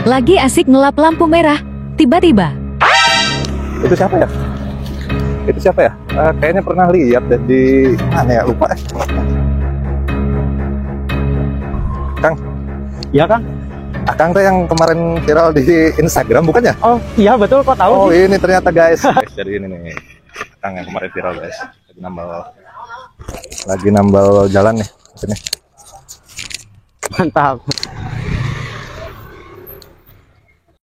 Lagi asik ngelap lampu merah, tiba-tiba. Itu siapa ya? Itu siapa ya? Kayaknya pernah lihat deh di mana ya, lupa. Kang. Iya Kang. Kang tuh yang kemarin viral di Instagram bukan ya? Oh iya betul, kok tahu? Oh sih? Ini ternyata guys. Jadi ini nih Kang yang kemarin viral guys. Lagi nambal jalan nih sini. Mantap.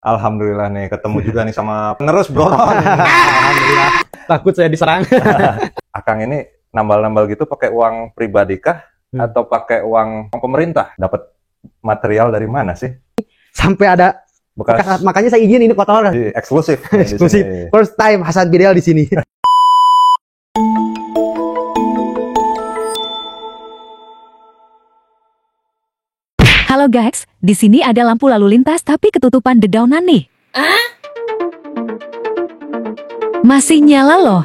Alhamdulillah nih ketemu juga nih sama penerus bro. Alhamdulillah. Takut saya diserang. Akang ini nambal-nambal gitu pakai uang pribadi kah? Atau pakai uang pemerintah? Dapat material dari mana sih? Sampai ada bekas, makanya saya izin ini kotor. Eksklusif. Eksklusif. First time Hasan Bidel di sini. Halo guys, di sini ada lampu lalu lintas tapi ketutupan dedaunan nih. Masih nyala loh.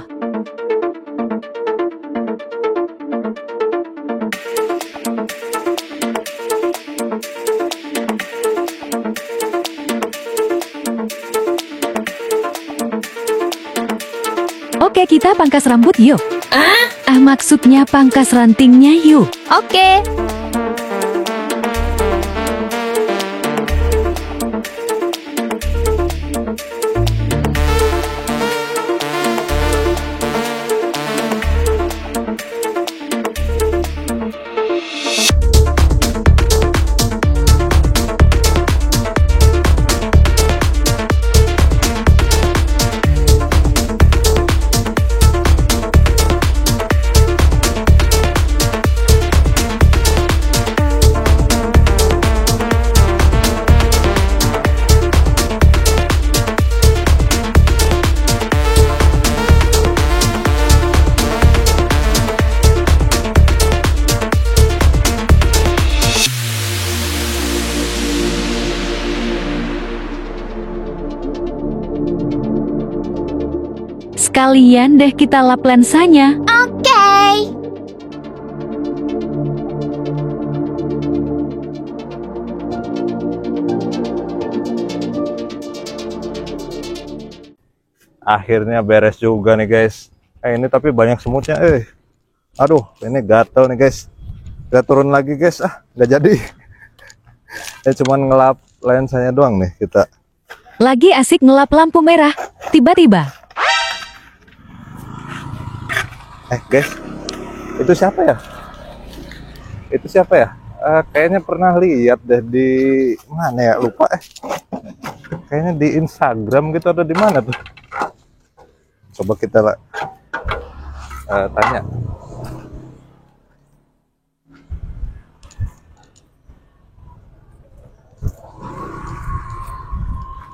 Oke, kita pangkas rambut yuk. Maksudnya pangkas rantingnya yuk. Oke. Sekalian deh kita lap lensanya. Oke. Akhirnya beres juga nih guys. Ini tapi banyak semutnya. Aduh, ini gatel nih guys. Kita turun lagi guys. Nggak jadi. Cuman ngelap lensanya doang nih kita. Lagi asik ngelap lampu merah, tiba-tiba. Guys, itu siapa ya? Itu siapa ya? Kayaknya pernah lihat deh di mana ya, lupa. Kayaknya di Instagram gitu atau di mana tuh? Coba kita tanya.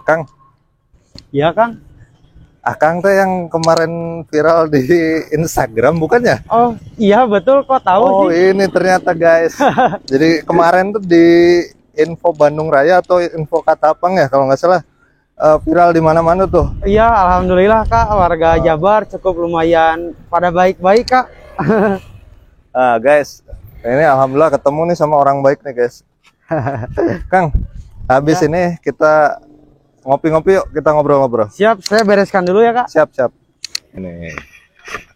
Kang. Iya Kang. Kang tuh yang kemarin viral di Instagram bukan ya? Oh iya betul, kok tahu? Oh sih? Ini ternyata guys. Jadi kemarin tuh di info Bandung Raya atau info Katapang ya kalau nggak salah, viral di mana-mana tuh. Iya alhamdulillah Kak, warga Jabar cukup lumayan pada baik-baik Kak. Guys, ini alhamdulillah ketemu nih sama orang baik nih guys. Kang, habis ya. Ini kita ngopi-ngopi yuk, kita ngobrol-ngobrol. Siap, saya bereskan dulu ya Kak. Siap. Ini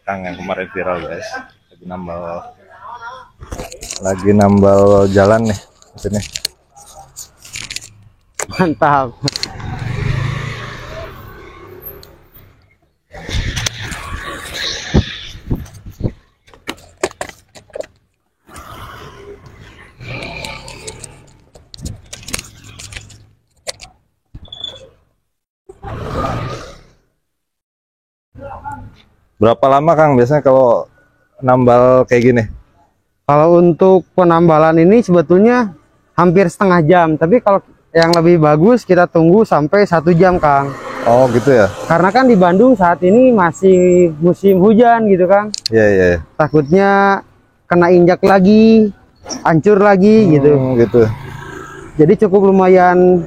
Kang yang kemarin viral guys, lagi nambal jalan nih sini. Mantap. Berapa lama Kang biasanya kalau nambal kayak gini? Kalau untuk penambalan ini sebetulnya hampir setengah jam, tapi kalau yang lebih bagus kita tunggu sampai 1 jam Kang. Oh gitu ya? Karena kan di Bandung saat ini masih musim hujan gitu Kang. Iya. Takutnya kena injak lagi, hancur lagi gitu. Jadi cukup lumayan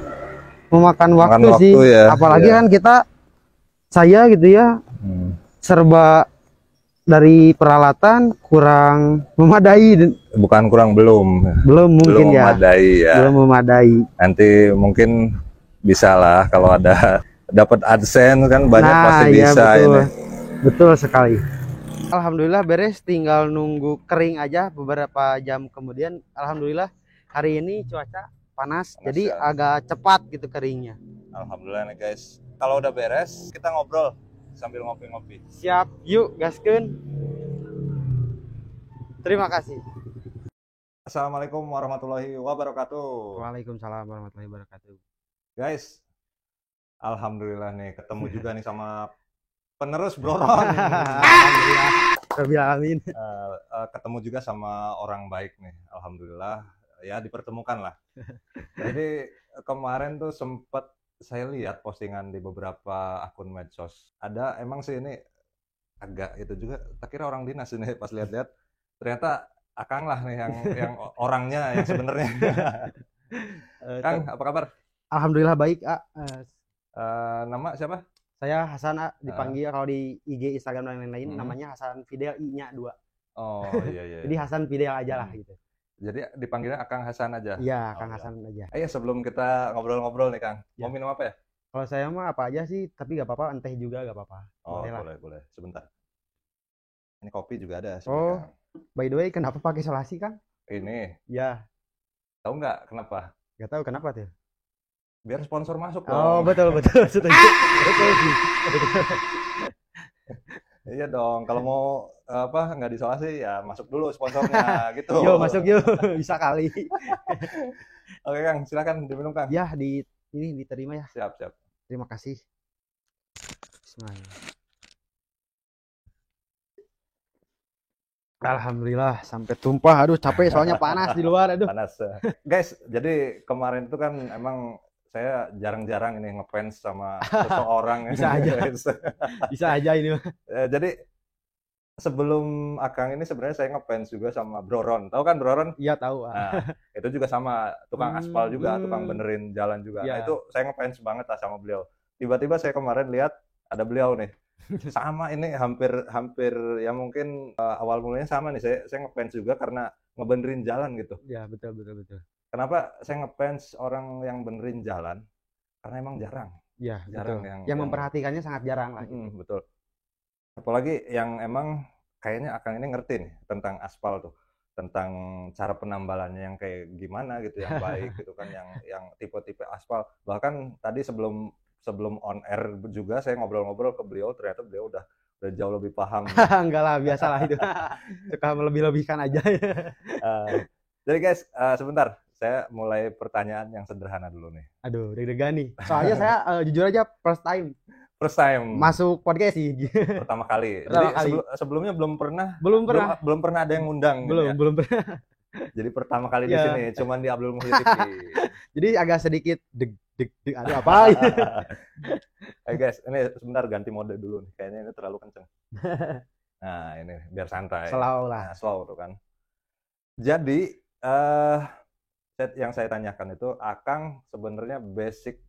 memakan waktu sih. Ya, apalagi kan saya gitu ya, serba dari peralatan kurang memadai. Bukan kurang, belum mungkin ya. Memadai ya. Belum memadai. Nanti mungkin bisa lah kalau ada dapat AdSense kan banyak pasti iya, bisa betul. ini. Betul sekali. Alhamdulillah beres, tinggal nunggu kering aja beberapa jam kemudian. Alhamdulillah hari ini cuaca panas jadi ya. agak cepat gitu keringnya. Alhamdulillah nih guys. Kalau udah beres kita ngobrol sambil ngopi-ngopi. Siap, yuk gaskeun. Terima kasih. Assalamualaikum warahmatullahi wabarakatuh. Waalaikumsalam warahmatullahi wabarakatuh. Guys, alhamdulillah nih ketemu juga nih sama penerus Broron. Alhamdulillah. Amin. Ketemu juga sama orang baik nih. Alhamdulillah ya dipertemukan lah. Jadi kemarin tuh sempet saya lihat postingan di beberapa akun medsos. Ada emang sih ini agak itu juga. Tak kira orang dinas ini pas lihat-lihat ternyata Akang lah nih yang orangnya yang sebenarnya. Kang, apa kabar? Alhamdulillah baik, Nama siapa? Saya Hasan, dipanggil kalau di IG, Instagram dan lain-lain namanya Hasan Fidel, I-nya 2. Oh iya. Jadi Hasan Fidel aja lah gitu. Jadi dipanggilnya Akang Hasan aja? Iya, Kang Hasan aja. Ayo sebelum kita ngobrol-ngobrol nih Kang, mau minum apa ya? Kalau saya mah apa aja sih, tapi gak apa-apa, teh juga gak apa-apa. Oh boleh. Sebentar. Ini kopi juga ada sebenarnya. By the way, kenapa pakai solasi, Kang? Ini. Ya. Tahu nggak kenapa? Gak tahu kenapa tuh. Biar sponsor masuk dong. Oh betul. Setuju. Betul. Iya dong. Kalau mau nggak disolasi ya masuk dulu sponsornya gitu. Yo masuk yuk. Bisa kali. Oke Kang, silakan diminum Kang. Ya ini diterima ya. Siap. Terima kasih. Bismillah. Alhamdulillah sampai tumpah. Aduh capek soalnya panas di luar. Aduh. Panas. Guys, jadi kemarin itu kan emang saya jarang-jarang ini ngefans sama seseorang. Bisa aja ini. Jadi sebelum Akang ini sebenarnya saya ngefans juga sama Broron. Tahu kan Broron? Iya tahu. Nah, itu juga sama tukang aspal juga, tukang benerin jalan juga. Ya. Nah, itu saya ngefans banget lah sama beliau. Tiba-tiba saya kemarin lihat ada beliau nih. Sama ini hampir ya mungkin awal mulanya sama nih. Saya ngefans juga karena ngebenerin jalan gitu. Ya, betul. Kenapa saya ngefans orang yang benerin jalan? Karena emang jarang. Ya, jarang betul. Yang memperhatikannya sangat jarang lah. Betul. Apalagi yang emang kayaknya Akang ini ngerti nih tentang aspal tuh, tentang cara penambalannya yang kayak gimana gitu, yang baik gitu kan, yang tipe-tipe aspal. Bahkan tadi sebelum on air juga saya ngobrol-ngobrol ke beliau, ternyata beliau udah jauh lebih paham. Enggak lah, biasalah itu. Suka melebih-lebihkan aja. Jadi guys, sebentar, saya mulai pertanyaan yang sederhana dulu nih. Aduh, deg-degan nih. Soalnya saya jujur aja first time masuk podcast sih. Pertama kali. Jadi sebelumnya belum pernah ada yang ngundang. Belum pernah. Jadi pertama kali di sini, cuman di Abdul Muhyi TV. Jadi agak sedikit deg ada apa gitu. Guys, ini sebentar ganti mode dulu nih. Kayaknya ini terlalu kenceng. Nah, ini biar santai. Slow lah. Slow tuh kan. Jadi yang saya tanyakan itu, Akang sebenarnya basic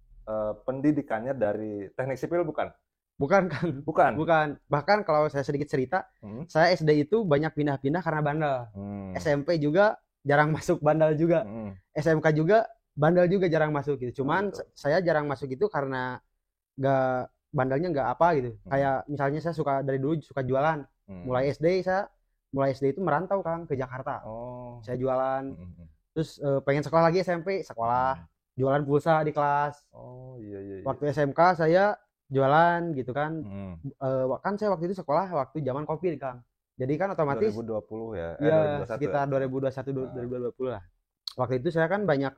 pendidikannya dari teknik sipil bukan? Bukan, Kang. Bukan. Bahkan kalau saya sedikit cerita, saya SD itu banyak pindah-pindah karena bandel. SMP juga jarang masuk, bandel juga. SMK juga bandel juga, jarang masuk gitu. Cuman saya jarang masuk itu karena bandelnya nggak apa gitu. Kayak misalnya saya dari dulu suka jualan. Mulai SD itu merantau, Kang, ke Jakarta. Saya jualan. Terus pengen sekolah lagi SMP, sekolah. Jualan pulsa di kelas. Iya. Waktu SMK saya jualan gitu kan. Kan saya waktu itu sekolah waktu zaman Covid, Kang. Jadi kan otomatis 2020 ya. Iya, sekitar 2021 2020 lah. Waktu itu saya kan banyak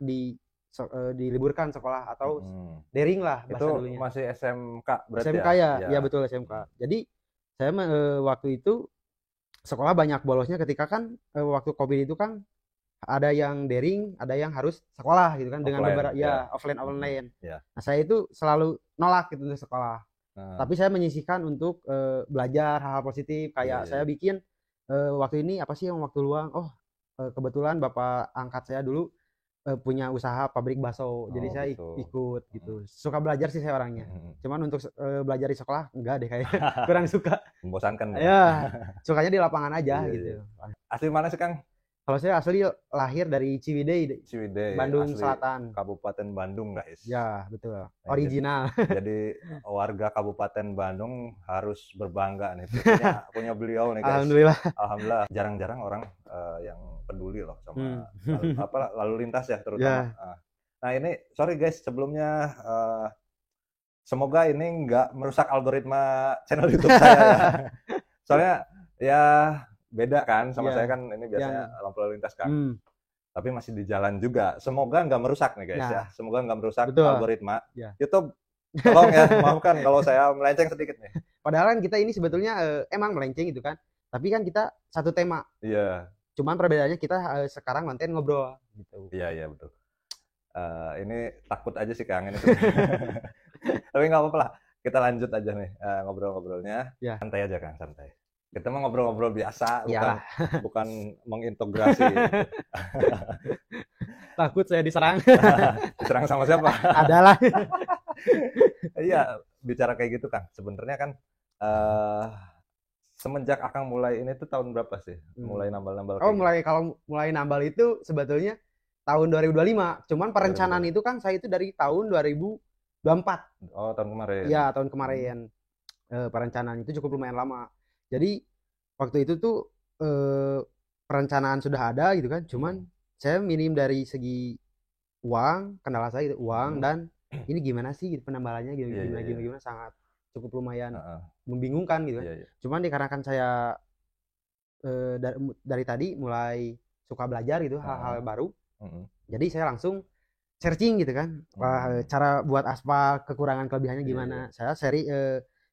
diliburkan sekolah atau daring lah bahasa dulunya. Itu masih SMK berarti SMK ya? Ya betul, SMK. Jadi saya waktu itu sekolah banyak bolosnya ketika kan waktu Covid itu kan ada yang daring, ada yang harus sekolah gitu kan, dengan beberapa offline. Nah, saya itu selalu nolak gitu untuk sekolah. Tapi saya menyisihkan untuk belajar hal-hal positif, kayak saya bikin waktu ini apa sih yang waktu luang. Kebetulan bapak angkat saya dulu punya usaha pabrik bakso. Jadi saya ikut gitu. Suka belajar sih saya orangnya. Cuman untuk belajar di sekolah enggak deh kayaknya. Kurang suka. Membosankan. Ya, sukanya di lapangan aja gitu. Asli mana sih, Kang? Kalau saya asli lahir dari Ciwidey, Ciwidey, Bandung asli Selatan. Kabupaten Bandung, guys. Ya, betul. Nah, Original. Jadi warga Kabupaten Bandung harus berbangga nih punya beliau nih, guys. Alhamdulillah. Alhamdulillah. Jarang-jarang orang yang peduli loh sama lalu lintas ya terutama. Ya. Nah ini sorry guys sebelumnya semoga ini nggak merusak algoritma channel YouTube saya ya. Soalnya ya beda kan sama saya kan ini biasanya lampu lalu lintas kan. Tapi masih di jalan juga. Semoga nggak merusak nih guys ya. Semoga nggak merusak algoritma. YouTube. Tolong ya, maafkan kalau saya melenceng sedikit nih. Padahal kan kita ini sebetulnya emang melenceng gitu kan. Tapi kan kita satu tema. Iya. Cuman perbedaannya kita sekarang konten ngobrol gitu. Iya betul. Ini takut aja sih kangen itu. Tapi nggak apa-apa lah. Kita lanjut aja nih ngobrol-ngobrolnya. Santai aja kan, santai. Kita mah ngobrol-ngobrol biasa, bukan mengintegrasi. Takut saya diserang. Diserang sama siapa? Adalah. Iya, bicara kayak gitu Kang. Sebenarnya kan semenjak Akang mulai ini tuh tahun berapa sih? Mulai nambal-nambal. Oh, mulai nambal itu sebetulnya tahun 2025. Cuman perencanaan 2025. Itu kan saya itu dari tahun 2024. Oh, tahun kemarin. Iya, tahun kemarin. Perencanaan itu cukup lumayan lama. Jadi waktu itu tuh perencanaan sudah ada gitu kan. Cuman saya minim dari segi uang, kendala saya itu uang dan ini gimana sih gitu, penambalannya gitu, gimana sangat cukup lumayan membingungkan gitu kan. Cuman dikarenakan saya dari tadi mulai suka belajar gitu hal-hal baru. Jadi saya langsung searching gitu kan. Cara buat aspal, kekurangan kelebihannya gimana. Saya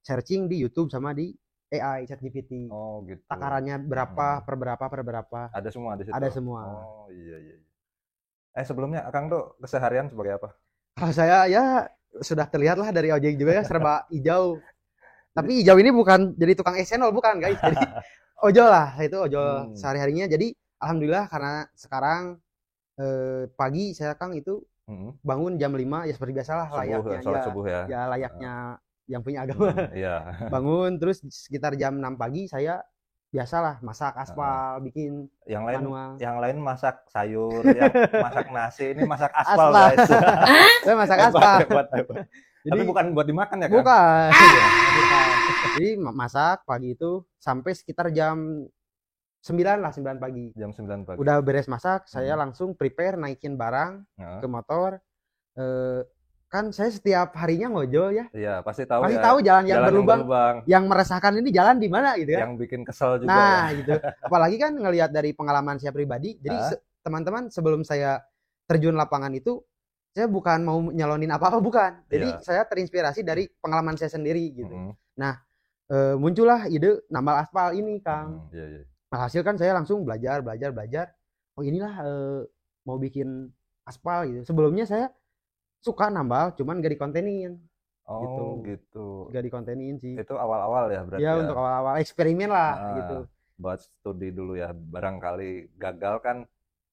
searching di YouTube sama di AI ChatGPT. Oh gitu. Takarannya berapa per berapa. Ada semua di situ. Ada semua. Oh iya. Sebelumnya Akang tuh keseharian sebagai apa? Kalau saya ya sudah terlihat lah dari ojek juga ya serba hijau. Tapi hijau ini bukan jadi tukang esenol bukan guys. Jadi ojol lah, itu ojol sehari-harinya. Jadi alhamdulillah karena sekarang pagi saya Kang itu bangun jam 5 ya seperti biasalah layaknya sholat subuh ya. Ya layaknya yang punya agama. Bangun terus sekitar jam 6 pagi saya biasalah masak aspal, bikin yang lain manual. Yang lain masak sayur, yang masak nasi, ini masak aspal guys. Saya masak aspal. Jadi, tapi bukan buat dimakan ya kan? Bukan. Jadi masak pagi itu sampai sekitar jam 9 pagi. Jam 9 pagi. Udah beres masak, saya langsung prepare naikin barang ke motor. Kan saya setiap harinya ngojol ya. Iya, pasti tahu. Pasti tahu jalan yang berlubang. Yang meresahkan ini jalan di mana gitu ya. Yang bikin kesel juga. Nah, gitu. Apalagi kan ngelihat dari pengalaman saya pribadi. Jadi teman-teman sebelum saya terjun lapangan itu saya bukan mau nyalonin apa-apa bukan. Jadi saya terinspirasi dari pengalaman saya sendiri gitu. Nah, muncullah ide nambal aspal ini, Kang. Hasil kan saya langsung belajar. Oh, inilah mau bikin aspal gitu. Sebelumnya saya suka nambal, cuman gak dikontenin. Oh gitu. Gak dikontenin sih. Itu awal-awal ya berarti. Ya untuk awal-awal eksperimen lah gitu. Buat studi dulu ya. Barangkali gagal kan,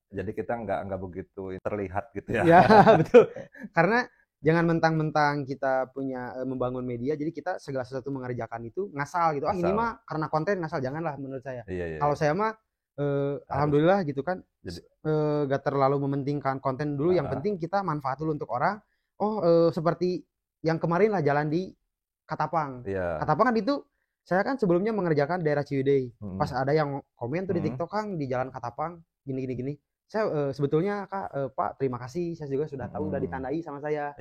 jadi kita nggak begitu terlihat gitu ya. Ya betul. Karena jangan mentang-mentang kita punya membangun media, jadi kita segala sesuatu mengerjakan itu ngasal gitu. Ini mah karena konten ngasal, janganlah menurut saya. Kalau saya mah alhamdulillah gitu kan, gak terlalu mementingkan konten dulu. Yang penting kita manfaat dulu untuk orang. Seperti yang kemarin lah jalan di Katapang. Katapang kan itu saya kan sebelumnya mengerjakan daerah Ciwidey. Pas ada yang komen tuh di TikTok Kang di jalan Katapang gini. Saya sebetulnya Kak, Pak terima kasih, saya juga sudah tahu, udah ditandai sama saya.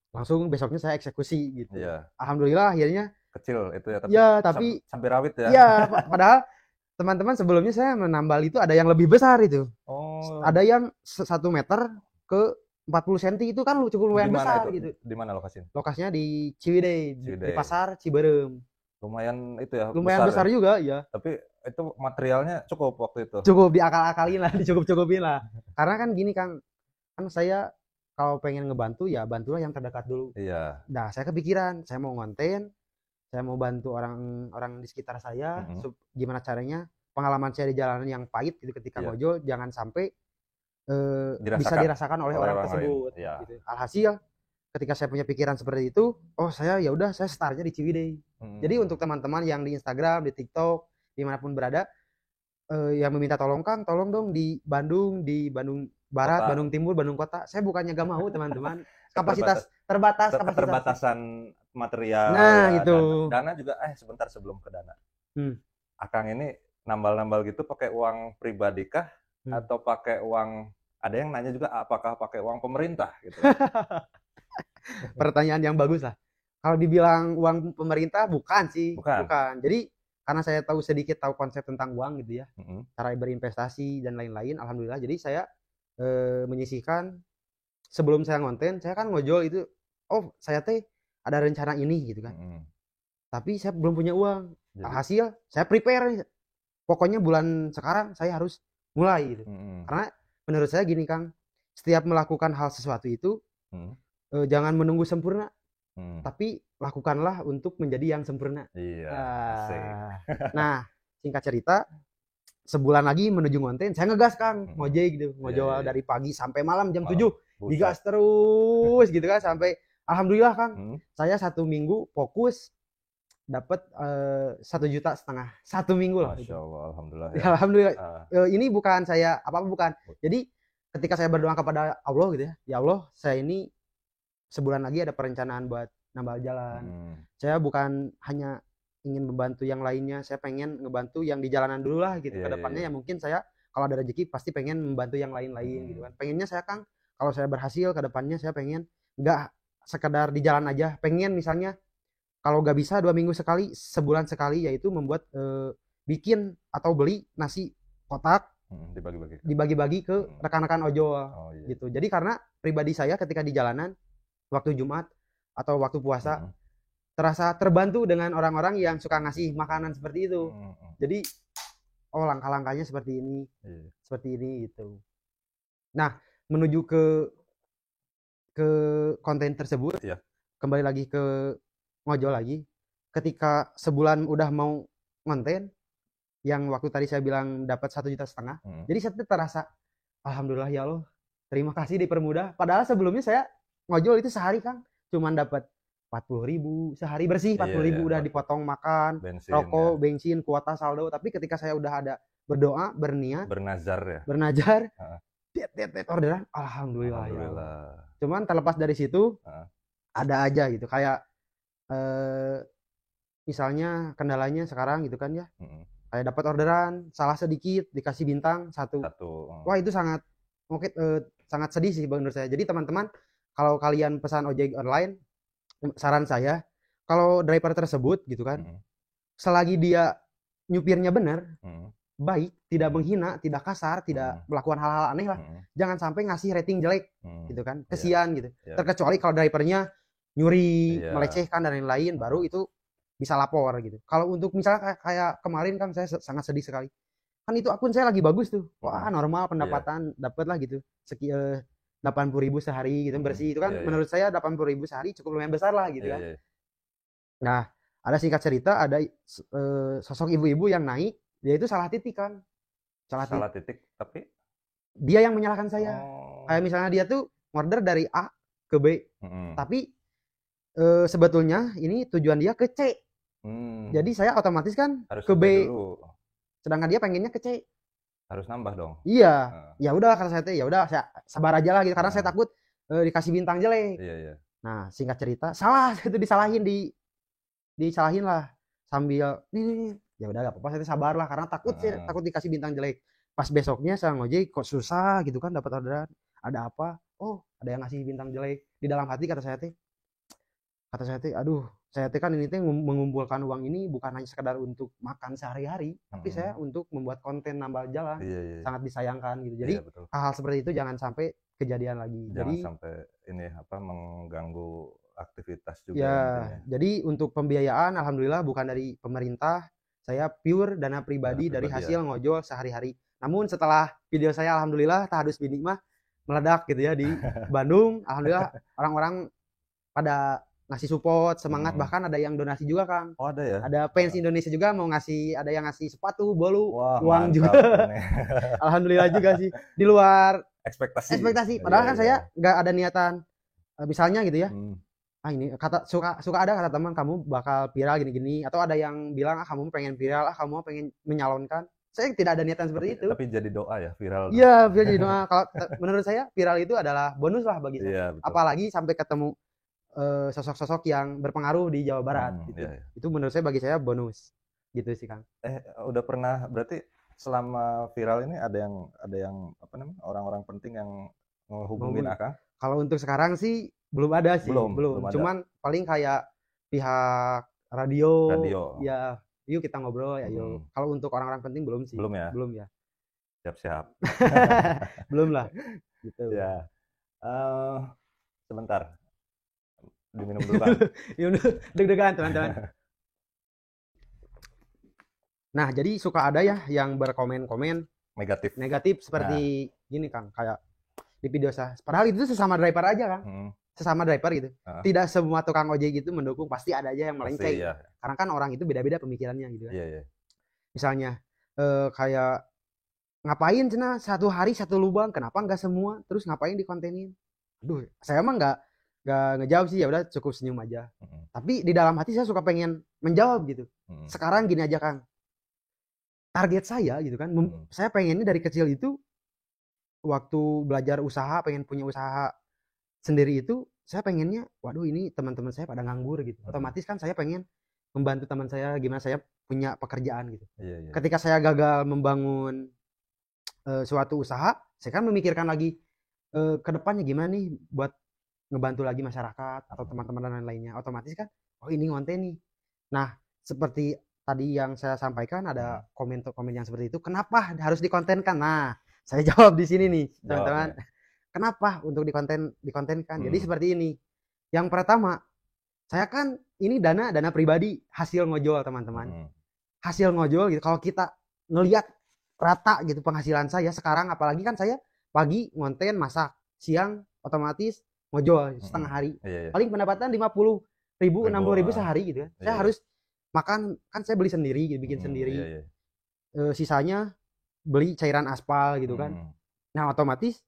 Langsung besoknya saya eksekusi gitu. Alhamdulillah akhirnya kecil itu ya, tapi sampai rawit ya. Iya, padahal teman-teman sebelumnya saya menambal itu ada yang lebih besar itu. Ada yang 1 meter ke 40 cm itu kan cukup lumayan besar itu? Gitu. Di mana lokasinya? Lokasinya di Ciwidey, di pasar Ciberem. Lumayan itu ya. Lumayan besar ya? Juga ya. Tapi itu materialnya cukup waktu itu. Cukup diakal-akalin lah, dicukup-cukupin lah. Karena kan gini Kang, kan saya kalau pengen ngebantu ya bantulah yang terdekat dulu. Iya. Nah, saya kepikiran, saya mau ngonten, saya mau bantu orang di sekitar saya, gimana caranya pengalaman saya di jalanan yang pahit gitu ketika ngojol jangan sampai bisa dirasakan oleh orang tersebut. Gitu. Alhasil ketika saya punya pikiran seperti itu, saya ya udah saya startnya di Ciwidey. Jadi untuk teman-teman yang di Instagram, di TikTok, dimanapun berada, yang meminta tolong, Kang, tolong dong di Bandung Barat, Kota. Bandung Timur, Bandung Kota. Saya bukannya gak mau, teman-teman. Keterbatas- Kapasitas terbatas, kapasitas. keterbatasan material Nah, ya, gitu. dana juga sebentar sebelum ke dana. Akang ini nambal-nambal gitu pakai uang pribadi kah atau pakai uang, ada yang nanya juga apakah pakai uang pemerintah gitu. Pertanyaan yang bagus lah. Kalau dibilang uang pemerintah bukan sih, bukan. Jadi karena saya tahu sedikit tahu konsep tentang uang gitu ya, cara berinvestasi dan lain-lain, alhamdulillah. Jadi saya menyisihkan sebelum saya ngonten, saya kan ngojol itu, oh saya teh ada rencana ini gitu kan. Tapi saya belum punya uang. Hasil saya prepare, pokoknya bulan sekarang saya harus mulai gitu. Karena menurut saya gini, Kang, setiap melakukan hal sesuatu itu jangan menunggu sempurna, tapi lakukanlah untuk menjadi yang sempurna. Iya. Nah, singkat cerita, sebulan lagi menuju ngonten, saya ngegas, Kang, ngojek gitu, ngojol dari pagi sampai malam jam 7, digas terus gitu kan, sampai alhamdulillah, Kang, saya 1 minggu fokus dapat 1,5 juta 1 minggu lah. Masya Allah, alhamdulillah. Ya, alhamdulillah. Ini bukan saya apa-apa, bukan. Jadi ketika saya berdoa kepada Allah gitu ya Allah, saya ini sebulan lagi ada perencanaan buat nambal jalan. Saya bukan hanya ingin membantu yang lainnya, saya pengen ngebantu yang di jalanan dulu lah gitu. Kedepannya ya mungkin saya kalau ada rezeki pasti pengen membantu yang lain-lain gitu kan. Pengennya saya, Kang, kalau saya berhasil kedepannya saya pengen nggak sekedar di jalan aja, pengen misalnya kalau nggak bisa 2 minggu sekali, sebulan sekali, yaitu membuat bikin atau beli nasi kotak dibagi-bagi ke rekan-rekan ojol gitu. Jadi karena pribadi saya ketika di jalanan waktu Jumat atau waktu puasa terasa terbantu dengan orang-orang yang suka ngasih makanan seperti itu. Jadi oh langkah-langkahnya seperti ini, seperti ini gitu. Nah, menuju ke konten tersebut, kembali lagi ke ngojol lagi. Ketika sebulan udah mau ngonten, yang waktu tadi saya bilang dapat 1,5 juta, jadi saya terasa alhamdulillah ya Allah, terima kasih dipermudah. Padahal sebelumnya saya ngojol itu sehari, Kang, cuman dapat 40.000 sehari bersih, 40.000 udah dipotong makan, bensin, rokok, bensin, kuota saldo. Tapi ketika saya udah ada berdoa, berniat, bernajar, orderan, alhamdulillah. Ya Allah. Cuman terlepas dari situ, ada aja gitu, kayak misalnya kendalanya sekarang gitu kan ya, kayak dapat orderan salah sedikit dikasih bintang 1. Wah, itu sangat sangat sedih sih menurut saya. Jadi teman-teman, kalau kalian pesan ojek online, saran saya, kalau driver tersebut gitu kan, selagi dia nyupirnya benar, baik, tidak menghina, tidak kasar, tidak melakukan hal-hal aneh lah, jangan sampai ngasih rating jelek gitu kan, kesian gitu. Terkecuali kalau drivernya nyuri, melecehkan dan lain-lain, baru itu bisa lapor gitu. Kalau untuk misalnya kayak kemarin, kan saya sangat sedih sekali. Kan itu akun saya lagi bagus tuh. Wah, normal pendapatan dapat lah gitu. 80.000 sehari gitu bersih. Itu kan menurut saya 80.000 sehari cukup lumayan besar lah gitu kan. Nah, ada singkat cerita, ada sosok ibu-ibu yang naik, dia itu salah titik, kan. Salah titik, tapi dia yang menyalahkan saya. Kayak misalnya dia tuh order dari A ke B. Tapi sebetulnya ini tujuan dia ke C. Jadi saya otomatis kan harus ke B. Dulu. Sedangkan dia pengennya ke C. Harus nambah dong. Iya. Ya udah, karena saya ya udah, saya sabar aja lah gitu, karena saya takut dikasih bintang jelek. Iya. Nah, singkat cerita, salah itu disalahin lah sambil nih. Ya udah, gak apa-apa, saya sabar lah karena takut dikasih bintang jelek. Pas besoknya saya ngojek kok susah gitu kan dapat orderan. Ada apa? Oh, ada yang ngasih bintang jelek. Di dalam hati kata saya teh, aduh, saya teh kan ini teh mengumpulkan uang ini bukan hanya sekedar untuk makan sehari-hari, tapi saya untuk membuat konten nambal jalan. Sangat disayangkan gitu. Jadi hal-hal seperti itu jangan sampai kejadian lagi. Jangan sampai ini mengganggu aktivitas juga. Ya, jadi untuk pembiayaan alhamdulillah bukan dari pemerintah, saya pure dana pribadi dari hasil ngojol sehari-hari. Namun setelah video saya alhamdulillah Tahadus Bini mah meledak gitu ya di Bandung, alhamdulillah orang-orang pada ngasih support, semangat, bahkan ada yang donasi juga, Kang. Oh, ada ya? Ada fans Indonesia juga mau ngasih, ada yang ngasih sepatu, bolu, uang juga. Alhamdulillah juga sih. Di luar ekspektasi. Padahal kan saya nggak ada niatan, misalnya gitu ya. Ini suka ada kata teman, kamu bakal viral gini-gini, atau ada yang bilang kamu pengen viral, kamu pengen menyalonkan. Saya tidak ada niatan seperti itu. Tapi jadi doa ya, viral. Iya, jadi doa. Kalau menurut saya viral itu adalah bonus lah bagi saya. Iya, betul. Apalagi sampai ketemu sosok-sosok yang berpengaruh di Jawa Barat gitu. Iya. Itu menurut saya bagi saya bonus. Gitu sih, Kang. Udah pernah berarti selama viral ini ada yang apa namanya? Orang-orang penting yang ngehubungin Akang? Kalau untuk sekarang sih belum ada sih, belum. ada. Cuman paling kayak pihak radio. Ya, yuk kita ngobrol ya, yuk. Kalau untuk orang-orang penting belum sih. Belum ya. Siap-siap. Belum lah. Gitu. Ya. Sebentar. Diminum dulu, Bang. Deg-degan, teman-teman. Nah, jadi suka ada ya yang berkomen-komen negatif seperti gini, Kang, kayak di video saya. Padahal itu sesama driver aja, Kang. Sesama driver gitu. Tidak semua tukang ojek gitu mendukung, pasti ada aja yang melenceng. Iya. Karena kan orang itu beda-beda pemikirannya gitu kan. Iya. Misalnya kayak ngapain cenah 1 hari 1 lubang, kenapa nggak semua? Terus ngapain dikontenin? Aduh, saya mah nggak ngejawab sih, ya udah cukup senyum aja. Tapi di dalam hati saya suka pengen menjawab gitu. Sekarang gini aja, Kang. Target saya gitu kan, saya pengennya dari kecil itu waktu belajar usaha, pengen punya usaha sendiri itu, saya pengennya, waduh ini teman-teman saya pada nganggur gitu. Otomatis kan saya pengen membantu teman saya gimana saya punya pekerjaan gitu. Iya. Ketika saya gagal membangun suatu usaha, saya kan memikirkan lagi ke depannya gimana nih buat ngebantu lagi masyarakat atau teman-teman dan lain-lainnya. Otomatis kan, oh ini ngonten nih. Nah, seperti tadi yang saya sampaikan ada komen yang seperti itu, kenapa harus dikontenkan? Nah, saya jawab di sini nih, teman-teman. Kenapa untuk dikontenkan? Jadi seperti ini. Yang pertama, saya kan ini dana pribadi hasil ngojol, teman-teman. Hasil ngojol gitu. Kalau kita ngelihat rata gitu penghasilan saya sekarang, apalagi kan saya pagi ngonten masak, siang otomatis ngojol setengah hari. Paling pendapatan 50.000, 60.000 sehari gitu ya. Saya harus makan, kan saya beli sendiri gitu, bikin sendiri. Sisanya beli cairan aspal gitu kan. Nah, otomatis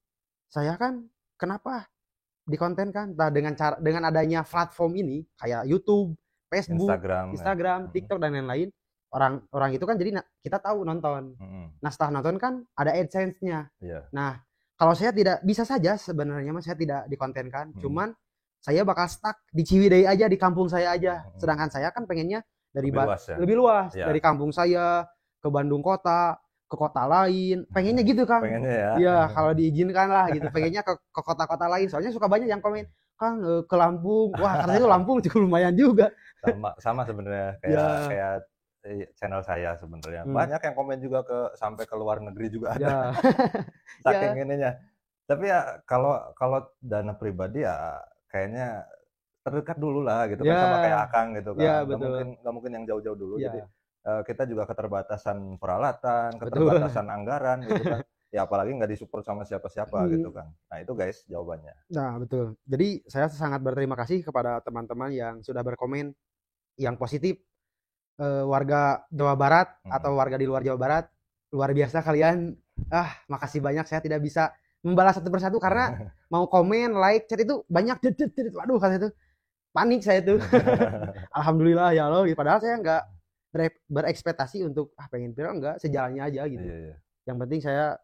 saya kan kenapa dikontenkan? Nah, dengan adanya platform ini kayak YouTube, Facebook, Instagram, TikTok dan lain-lain, orang itu kan jadi kita tahu nonton. Nah, setelah nonton kan ada AdSense-nya. Nah, kalau saya tidak bisa saja sebenarnya saya tidak dikontenkan, cuman saya bakal stuck di Ciwidey aja, di kampung saya aja. Sedangkan saya kan pengennya dari lebih luas dari kampung saya ke Bandung kota, ke kota lain, pengennya gitu, Kang. Pengennya ya. Iya, kalau diizinkan lah gitu. Pengennya ke kota-kota lain. Soalnya suka banyak yang komen, Kang, ke Lampung. Wah, katanya itu Lampung cukup lumayan juga. Sama sebenarnya kayak channel saya sebenarnya. Banyak yang komen juga sampai ke luar negeri juga ada. Saking ininya. Tapi ya kalau dana pribadi ya kayaknya terdekat dulu lah gitu kan, sama kayak Akang gitu kan. Nggak mungkin yang jauh-jauh dulu. Jadi kita juga keterbatasan peralatan, keterbatasan anggaran gitu kan. Ya apalagi nggak disupport sama siapa-siapa gitu kan. Nah itu guys jawabannya. Nah betul. Jadi saya sangat berterima kasih kepada teman-teman yang sudah berkomen yang positif. Warga Jawa Barat atau warga di luar Jawa Barat, luar biasa kalian. Makasih banyak, saya tidak bisa membalas satu persatu karena mau komen, like, chat itu banyak. Waduh, kata itu panik saya tuh. Alhamdulillah ya Allah. Padahal saya nggak berekspektasi untuk pengen viral, enggak, sejalannya aja gitu. Yang penting saya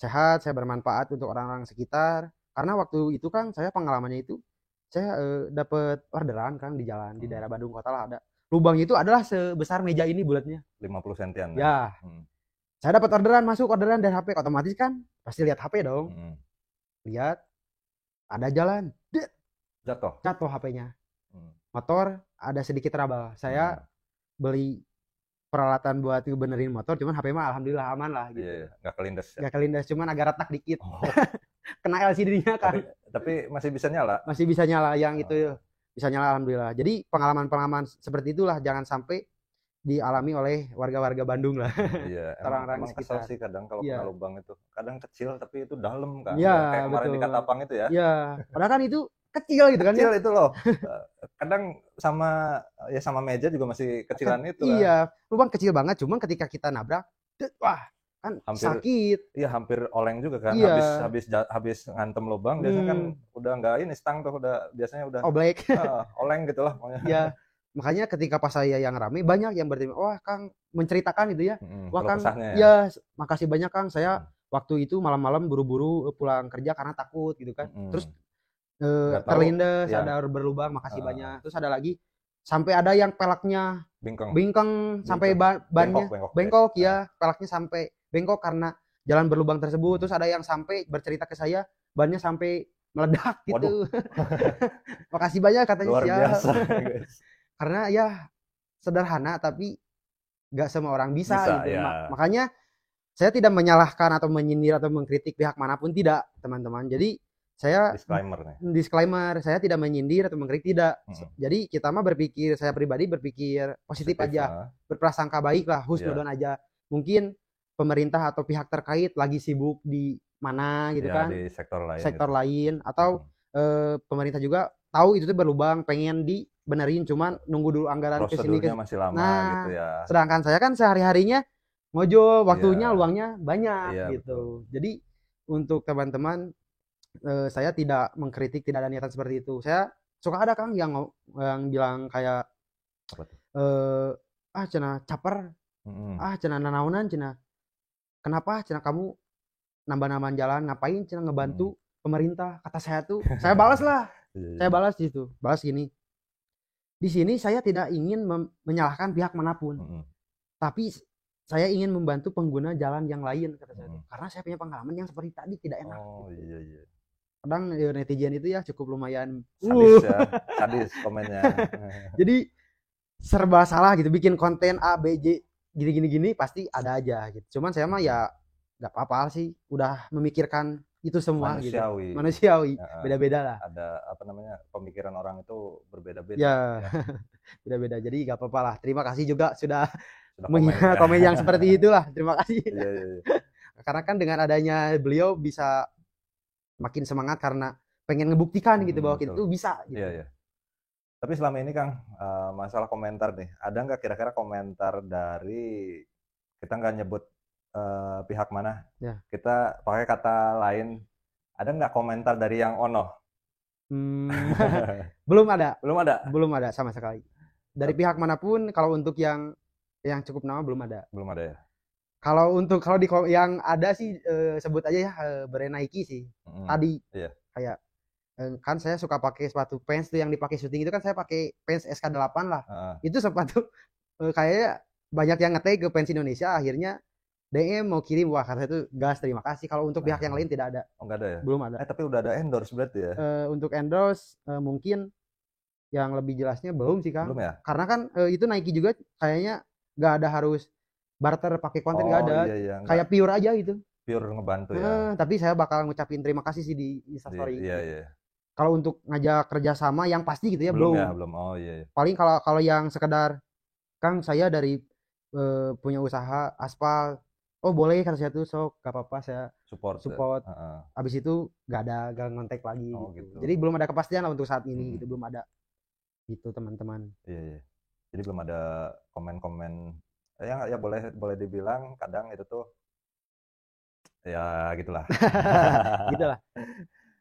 sehat, saya bermanfaat untuk orang-orang sekitar. Karena waktu itu kan saya pengalamannya itu saya dapat orderan kan di jalan di daerah Bandung kota lah, ada lubangnya itu adalah sebesar meja ini bulatnya, 50 sentian ya. Saya dapat orderan dari HP, otomatis kan pasti lihat HP dong. Lihat ada jalan, jatuh HP-nya. Motor ada sedikit trouble. Saya beli peralatan buat benerin motor, cuman HP mah alhamdulillah aman lah gitu. Nggak kelindes, cuman agak retak dikit. Kena LCD-nya kan. Tapi masih bisa nyala. Masih bisa nyala, yang itu bisa nyala alhamdulillah. Jadi pengalaman-pengalaman seperti itulah jangan sampai dialami oleh warga-warga Bandung lah. Iya, orang-orang sekitar. Kesel sih kadang kalau kena lubang itu. Kadang kecil tapi itu dalam kan. Iya, kayak kemarin di Katapang itu ya. Iya, padahal kan itu kecil gitu kan. Kecil itu loh. Kadang sama meja juga masih kecilan itu kan. Iya, lubang kecil banget, cuman ketika kita nabrak, wah, kan sakit. Iya, hampir oleng juga kan. Iya. Habis ngantem lubang biasanya kan udah enggak ini stang tuh, biasanya udah oblek. Oleng gitu lah pokoknya. Iya. makanya ketika pas saya yang rame banyak yang berterima, wah Kang menceritakan gitu ya, wah Kalau Kang kesahnya ya makasih banyak Kang, saya waktu itu malam-malam buru-buru pulang kerja karena takut gitu kan, terus Nggak tahu terlindas ya. ada berlubang, makasih banyak. Terus ada lagi sampai ada yang peleknya bingkong sampai bannya bengkok ya, peleknya sampai bengkok karena jalan berlubang tersebut. Terus ada yang sampai bercerita ke saya bannya sampai meledak gitu. Makasih banyak katanya. Luar biasa guys. Karena ya sederhana tapi nggak semua orang bisa gitu ya. Makanya saya tidak menyalahkan atau menyindir atau mengkritik pihak manapun, tidak teman-teman. Jadi saya disclaimer, saya tidak menyindir atau mengkritik, tidak. Jadi kita mah berpikir, saya pribadi berpikir positif aja, berprasangka baik lah, husnudon aja. Mungkin pemerintah atau pihak terkait lagi sibuk di mana gitu kan, di sektor lain atau pemerintah juga tahu itu tuh berlubang, pengen dibenerin, cuman nunggu dulu anggaran kesini masih lama gitu ya. Sedangkan saya kan sehari-harinya ngojol, waktunya luangnya banyak gitu. Jadi untuk teman-teman, saya tidak mengkritik, tidak ada niatan seperti itu. Saya suka ada Kang yang bilang kayak cenah caper, cenah nanaunan, cenah kenapa cenah kamu nambah-nambahan jalan, ngapain cenah ngebantu pemerintah. Kata saya tuh, saya balas lah. Saya balas gitu, balas gini. Di sini saya tidak ingin menyalahkan pihak manapun. Tapi saya ingin membantu pengguna jalan yang lain, kata saya. Karena saya punya pengalaman yang seperti tadi, tidak enak. Iya. Kadang netizen itu ya cukup lumayan sadis komennya. Jadi serba salah gitu, bikin konten A, B, J, gini pasti ada aja gitu. Cuman saya mah ya nggak apa-apa sih, udah memikirkan itu semua manusiawi. Beda-beda lah. Ada pemikiran orang itu berbeda-beda. Ya. Beda-beda. Jadi nggak apa-apa lah. Terima kasih juga sudah komen yang seperti itulah. Terima kasih. Iya. Karena kan dengan adanya beliau bisa makin semangat karena pengen ngebuktikan gitu bahwa kita tuh bisa gitu. Iya. Tapi selama ini Kang, masalah komentar nih, ada nggak kira-kira komentar dari, kita nggak nyebut pihak mana, kita pakai kata lain, ada nggak komentar dari yang ono? Belum ada sama sekali dari pihak manapun. Kalau untuk yang cukup nama belum ada ya. Kalau di yang ada sih, sebut aja ya, brand Nike sih. Tadi kayak kan saya suka pakai sepatu Vans tuh yang dipakai syuting itu kan, saya pakai Vans SK8 lah. Itu sepatu kayaknya banyak yang nge-tag ke Vans Indonesia, akhirnya DM mau kirim, wah kata itu gas, terima kasih. Kalau untuk pihak yang lain tidak ada. Nggak ada ya? Belum ada. Tapi udah ada endorse berarti ya? Untuk endorse mungkin yang lebih jelasnya belum sih Kang. Belum ya? Karena kan itu Nike juga kayaknya nggak ada harus barter pakai konten, nggak ada. Iya, kayak pure aja gitu. Pure ngebantu ya. Tapi saya bakal ngucapin terima kasih sih di Instastory. Iya. Kalau untuk ngajak kerjasama yang pasti gitu ya belum. Oh iya. Paling kalau yang sekedar, Kang saya dari punya usaha aspal, oh boleh kata saya tuh, sok gak apa-apa, saya support. Abis itu gak ngontek lagi gitu. Jadi belum ada kepastian lah untuk saat ini gitu, belum ada gitu teman-teman. Iya. Jadi belum ada komen-komen ya boleh dibilang kadang itu tuh ya gitulah. Gitulah.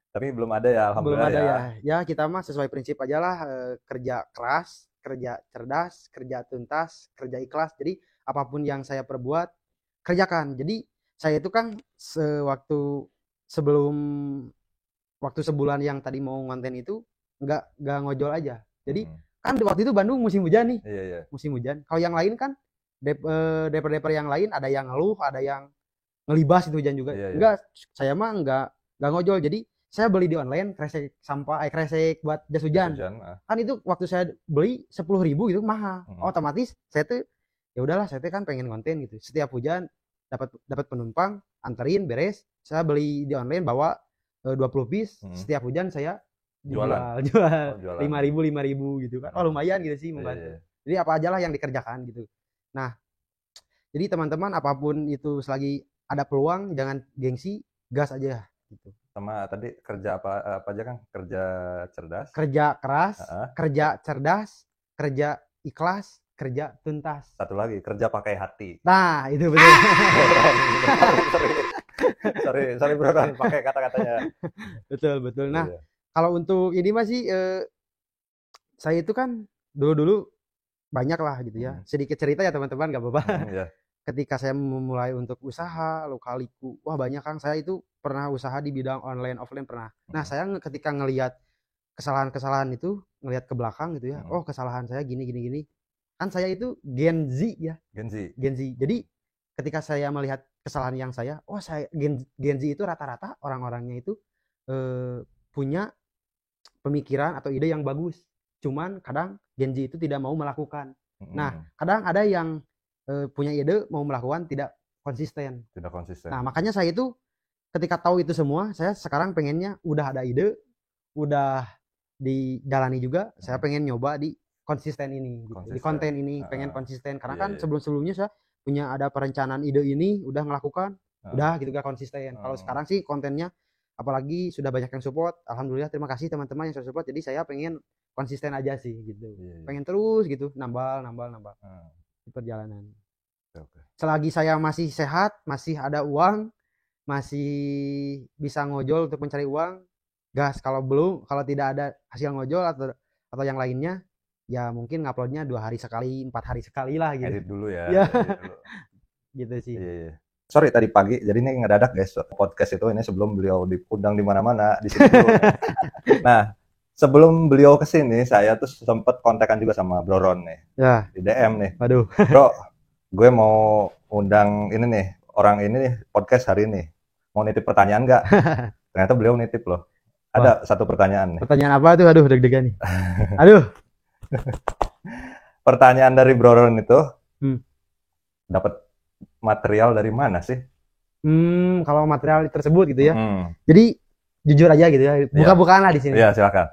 Tapi belum ada ya, alhamdulillah. Belum ada ya. Ya kita mah sesuai prinsip aja lah, kerja keras, kerja cerdas, kerja tuntas, kerja ikhlas. Jadi apapun yang saya perbuat, kerjakan. Jadi saya itu kan waktu sebulan yang tadi mau konten itu nggak ngojol aja. Jadi kan waktu itu Bandung musim hujan nih. Iya. Musim hujan. Kalau yang lain kan deper yang lain ada yang ngeluh, ada yang ngelibas itu hujan juga. Enggak, saya mah nggak ngojol. Jadi saya beli di online kresek sampah, kresek buat jas hujan. Kan itu waktu saya beli 10.000 gitu mahal. Otomatis saya tuh ya udahlah, saya tuh kan pengen konten gitu. Setiap hujan dapat penumpang, anterin beres. Saya beli di online, bawa 20 piece. Setiap hujan saya jual 5.000 gitu kan. Lumayan gitu sih membantu. Jadi apa aja lah yang dikerjakan gitu. Nah, jadi teman-teman apapun itu selagi ada peluang jangan gengsi, gas aja gitu. Sama tadi kerja apa aja kan? Kerja cerdas, kerja keras, kerja cerdas, kerja ikhlas, kerja tuntas. Satu lagi, kerja pakai hati. Nah, itu betul. sorry bro, kan pakai kata-katanya. Betul. Nah, kalau untuk ini masih saya itu kan dulu banyak lah gitu ya. Sedikit cerita ya teman-teman, gak apa-apa. Iya. Ketika saya memulai untuk usaha Lika-Liku, wah banyak Kang, saya itu pernah usaha di bidang online offline pernah. Nah saya ketika ngelihat kesalahan-kesalahan itu, ngelihat ke belakang gitu ya, oh kesalahan saya gini gini gini, kan saya itu Gen Z ya, Gen Z. Jadi ketika saya melihat kesalahan yang saya, oh saya Gen Z itu rata-rata orang-orangnya itu punya pemikiran atau ide yang bagus, cuman kadang Gen Z itu tidak mau melakukan. Nah kadang ada yang punya ide mau melakukan tidak konsisten. Nah makanya saya itu ketika tahu itu semua, saya sekarang pengennya udah ada ide, udah dijalani juga, saya pengen nyoba di konsisten ini, gitu. Di konten ini pengen konsisten, karena kan sebelum-sebelumnya saya punya ada perencanaan ide ini, udah ngelakukan, udah gitu gak konsisten. Kalau sekarang sih kontennya, apalagi sudah banyak yang support, alhamdulillah, terima kasih teman-teman yang sudah support. Jadi saya pengen konsisten aja sih gitu, pengen terus gitu, nambal di perjalanan. Selagi saya masih sehat, masih ada uang, masih bisa ngojol untuk mencari uang, gas. Kalau belum, kalau tidak ada hasil ngojol atau yang lainnya, ya mungkin nguploadnya 2 hari sekali, 4 hari sekali lah gitu. Edit dulu ya. Edit dulu. Gitu sih. Iya. Sorry tadi pagi, jadi ini ngedadak guys podcast itu, ini sebelum beliau diundang di mana-mana di sini dulu. Nah, sebelum beliau kesini, saya tuh sempet kontekan juga sama Bro Ron nih, di DM nih. Waduh. Bro, gue mau undang ini nih, orang ini nih, podcast hari ini. Mau nitip pertanyaan nggak? Ternyata beliau nitip loh. Ada satu pertanyaan nih. Pertanyaan apa tuh? Aduh, deg-degan nih. Aduh. Pertanyaan dari Bro Ron itu, dapat material dari mana sih? Kalau material tersebut gitu ya. Jadi jujur aja gitu ya. Buka-bukaan lah di sini. Iya, silakan.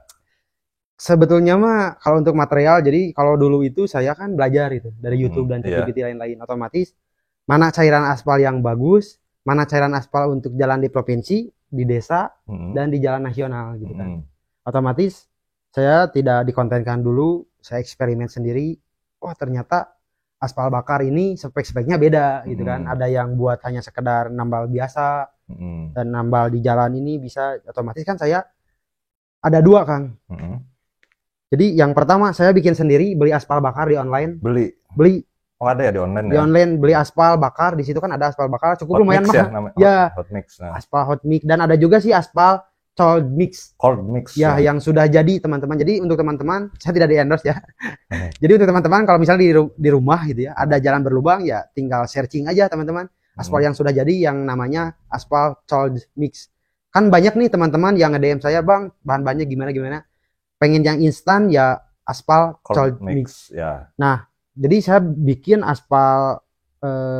Sebetulnya mah kalau untuk material, jadi kalau dulu itu saya kan belajar itu dari YouTube dan ChatGPT lain-lain, otomatis mana cairan aspal yang bagus, mana cairan aspal untuk jalan di provinsi, di desa, dan di jalan nasional gitu kan. Otomatis saya tidak dikontenkan dulu, saya eksperimen sendiri. Oh ternyata aspal bakar ini spek-speknya beda gitu kan. Ada yang buat hanya sekedar nambal biasa, dan nambal di jalan ini bisa. Otomatis kan saya ada 2 Kang. Jadi yang pertama saya bikin sendiri, beli aspal bakar di online. Beli. Oh ada ya di online? Di online beli aspal bakar, di situ kan ada aspal bakar cukup lumayan mahal. Ya, hot mix. Aspal hot mix, dan ada juga sih aspal cold mix. Ya, yang sudah jadi teman-teman. Jadi untuk teman-teman, saya tidak di endorse ya. Jadi untuk teman-teman kalau misalnya di rumah gitu ya, ada jalan berlubang ya, tinggal searching aja teman-teman. Aspal yang sudah jadi yang namanya aspal cold mix. Kan banyak nih teman-teman yang nge-DM saya, "Bang, bahan-bahannya gimana? Pengen yang instan ya aspal cold mix." Ya. Nah, jadi saya bikin aspal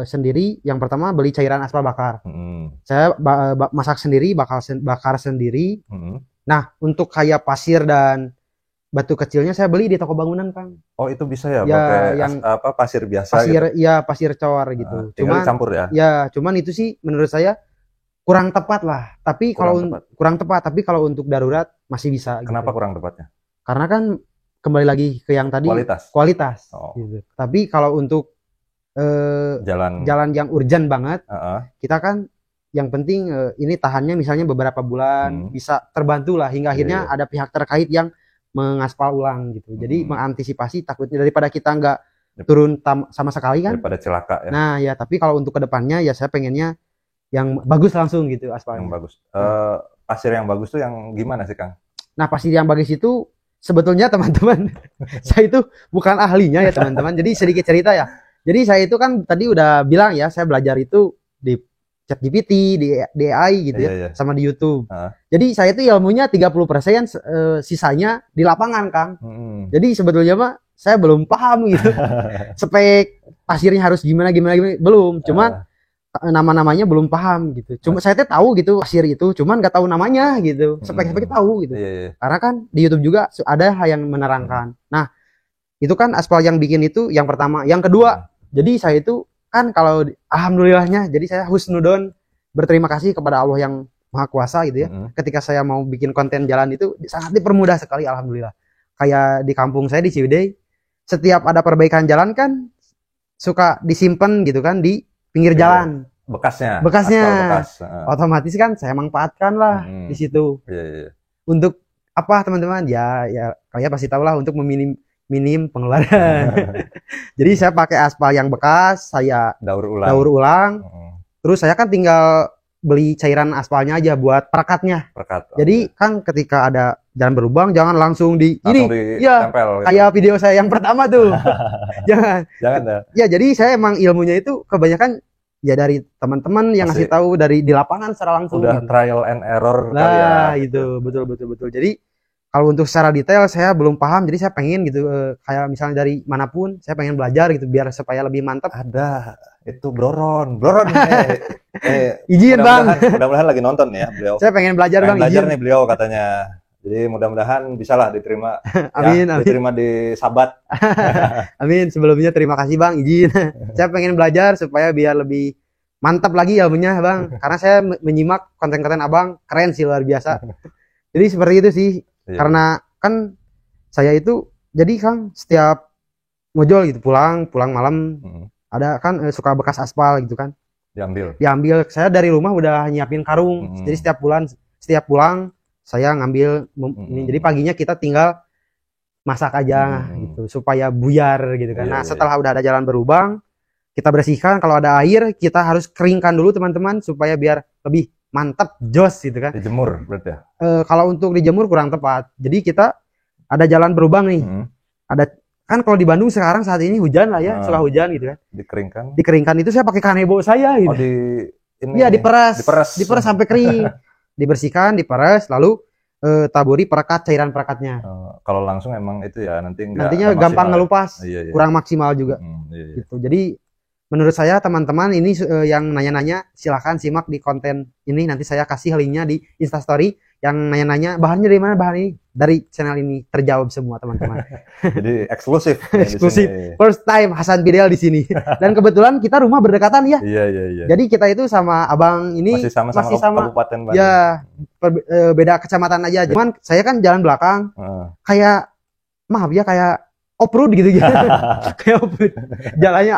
sendiri. Yang pertama beli cairan aspal bakar. Saya masak sendiri, bakar sendiri. Nah, untuk kayak pasir dan batu kecilnya saya beli di toko bangunan, Kang. Oh, itu bisa ya, pakai yang pasir biasa gitu. Iya, pasir cor gitu. Cuman campur ya. Ya, cuman itu sih menurut saya kurang tepat lah. Tapi kurang tepat, tapi kalau untuk darurat masih bisa. Kenapa gitu. Kurang tepatnya? Karena kan kembali lagi ke yang tadi, kualitas. Gitu. Tapi kalau untuk jalan yang urgent banget, kita kan yang penting ini tahannya misalnya beberapa bulan, bisa terbantu lah hingga akhirnya ada pihak terkait yang mengaspal ulang gitu. Jadi mengantisipasi takutnya daripada kita nggak turun sama sekali kan. Daripada celaka ya. Nah ya, tapi kalau untuk kedepannya ya saya pengennya yang bagus langsung gitu aspalnya. Yang bagus. Pasir yang bagus tuh yang gimana sih Kang? Nah pasir yang bagus itu sebetulnya teman-teman, saya itu bukan ahlinya ya teman-teman. Jadi sedikit cerita ya. Jadi saya itu kan tadi udah bilang ya, saya belajar itu di ChatGPT, di AI gitu ya, sama di YouTube. Jadi saya itu ilmunya 30%, sisanya di lapangan, Kang. Jadi sebetulnya mah saya belum paham gitu. Spek pasirnya harus gimana, belum. Cuman nama-namanya belum paham gitu. Cuma saya tahu gitu pasir itu, cuman nggak tahu namanya gitu. Spek-spek tahu gitu. Karena kan di YouTube juga ada yang menerangkan. Nah, itu kan aspal yang bikin itu yang pertama. Yang kedua, jadi saya itu kan kalau alhamdulillahnya, jadi saya husnudon, berterima kasih kepada Allah yang Maha Kuasa gitu ya. Ketika saya mau bikin konten jalan itu sangat dipermudah sekali, alhamdulillah. Kayak di kampung saya di Ciwidey, setiap ada perbaikan jalan kan suka disimpan gitu kan di pinggir jalan. Bekasnya. Bekas. Otomatis kan saya manfaatkan lah di situ. Untuk apa teman-teman? Ya kalian pasti tahu lah, untuk minim pengeluaran. Jadi saya pakai aspal yang bekas, saya daur ulang. Terus saya kan tinggal beli cairan aspalnya aja buat perekatnya. Jadi kan ketika ada jalan berlubang jangan langsung ya gitu. Kayak video saya yang pertama tuh. jangan ya. Jadi saya emang ilmunya itu kebanyakan ya dari teman-teman yang ngasih tahu dari di lapangan secara langsung. Udah trial and error lah ya. Itu betul. Jadi kalau untuk secara detail saya belum paham, jadi saya pengen gitu kayak misalnya dari manapun saya pengen belajar gitu biar supaya lebih mantap. Ada itu Bloron izin bang, mudah-mudahan lagi nonton ya beliau. Saya pengen belajar bang, belajar nih beliau katanya. Jadi mudah-mudahan bisalah diterima. Amin, ya, diterima di Sabat. Amin. Sebelumnya terima kasih bang, izin. Saya pengen belajar supaya biar lebih mantap lagi ilmunya bang. Karena saya menyimak konten-konten abang keren sih, luar biasa. Jadi seperti itu sih. Iya. Karena kan saya itu jadi kan setiap ngojol gitu pulang malam ada kan suka bekas aspal gitu kan. Diambil. Saya dari rumah udah nyiapin karung. Jadi setiap pulang saya ngambil ini. Jadi paginya kita tinggal masak aja gitu supaya buyar gitu kan. Nah, setelah udah ada jalan berlubang, kita bersihkan, kalau ada air kita harus keringkan dulu teman-teman supaya biar lebih mantap, jos gitu kan. Dijemur berarti ya? Kalau untuk dijemur kurang tepat. Jadi kita ada jalan berlubang nih. Ada kan kalau di Bandung sekarang saat ini hujan lah ya, setelah hujan gitu kan. Dikeringkan itu saya pakai kanebo saya gitu. Iya, diperas sampai kering. Dibersihkan, diperas, lalu taburi cairan perekatnya. Kalau langsung emang itu ya nantinya gampang ngelupas, kurang maksimal juga. Gitu. Jadi menurut saya teman-teman ini yang nanya-nanya silahkan simak di konten ini, nanti saya kasih linknya di Instastory. Yang nanya-nanya bahannya dari mana, bahan ini dari channel ini terjawab semua teman-teman. Jadi eksklusif. First time Hasan Fidel di sini. Dan kebetulan kita rumah berdekatan ya. Iya. Jadi kita itu sama abang ini masih sama Kabupaten Bandung. Ya, beda kecamatan aja. Cuman saya kan jalan belakang. Kayak maaf ya kayak off-road gitu. Kayak off-road. Jalannya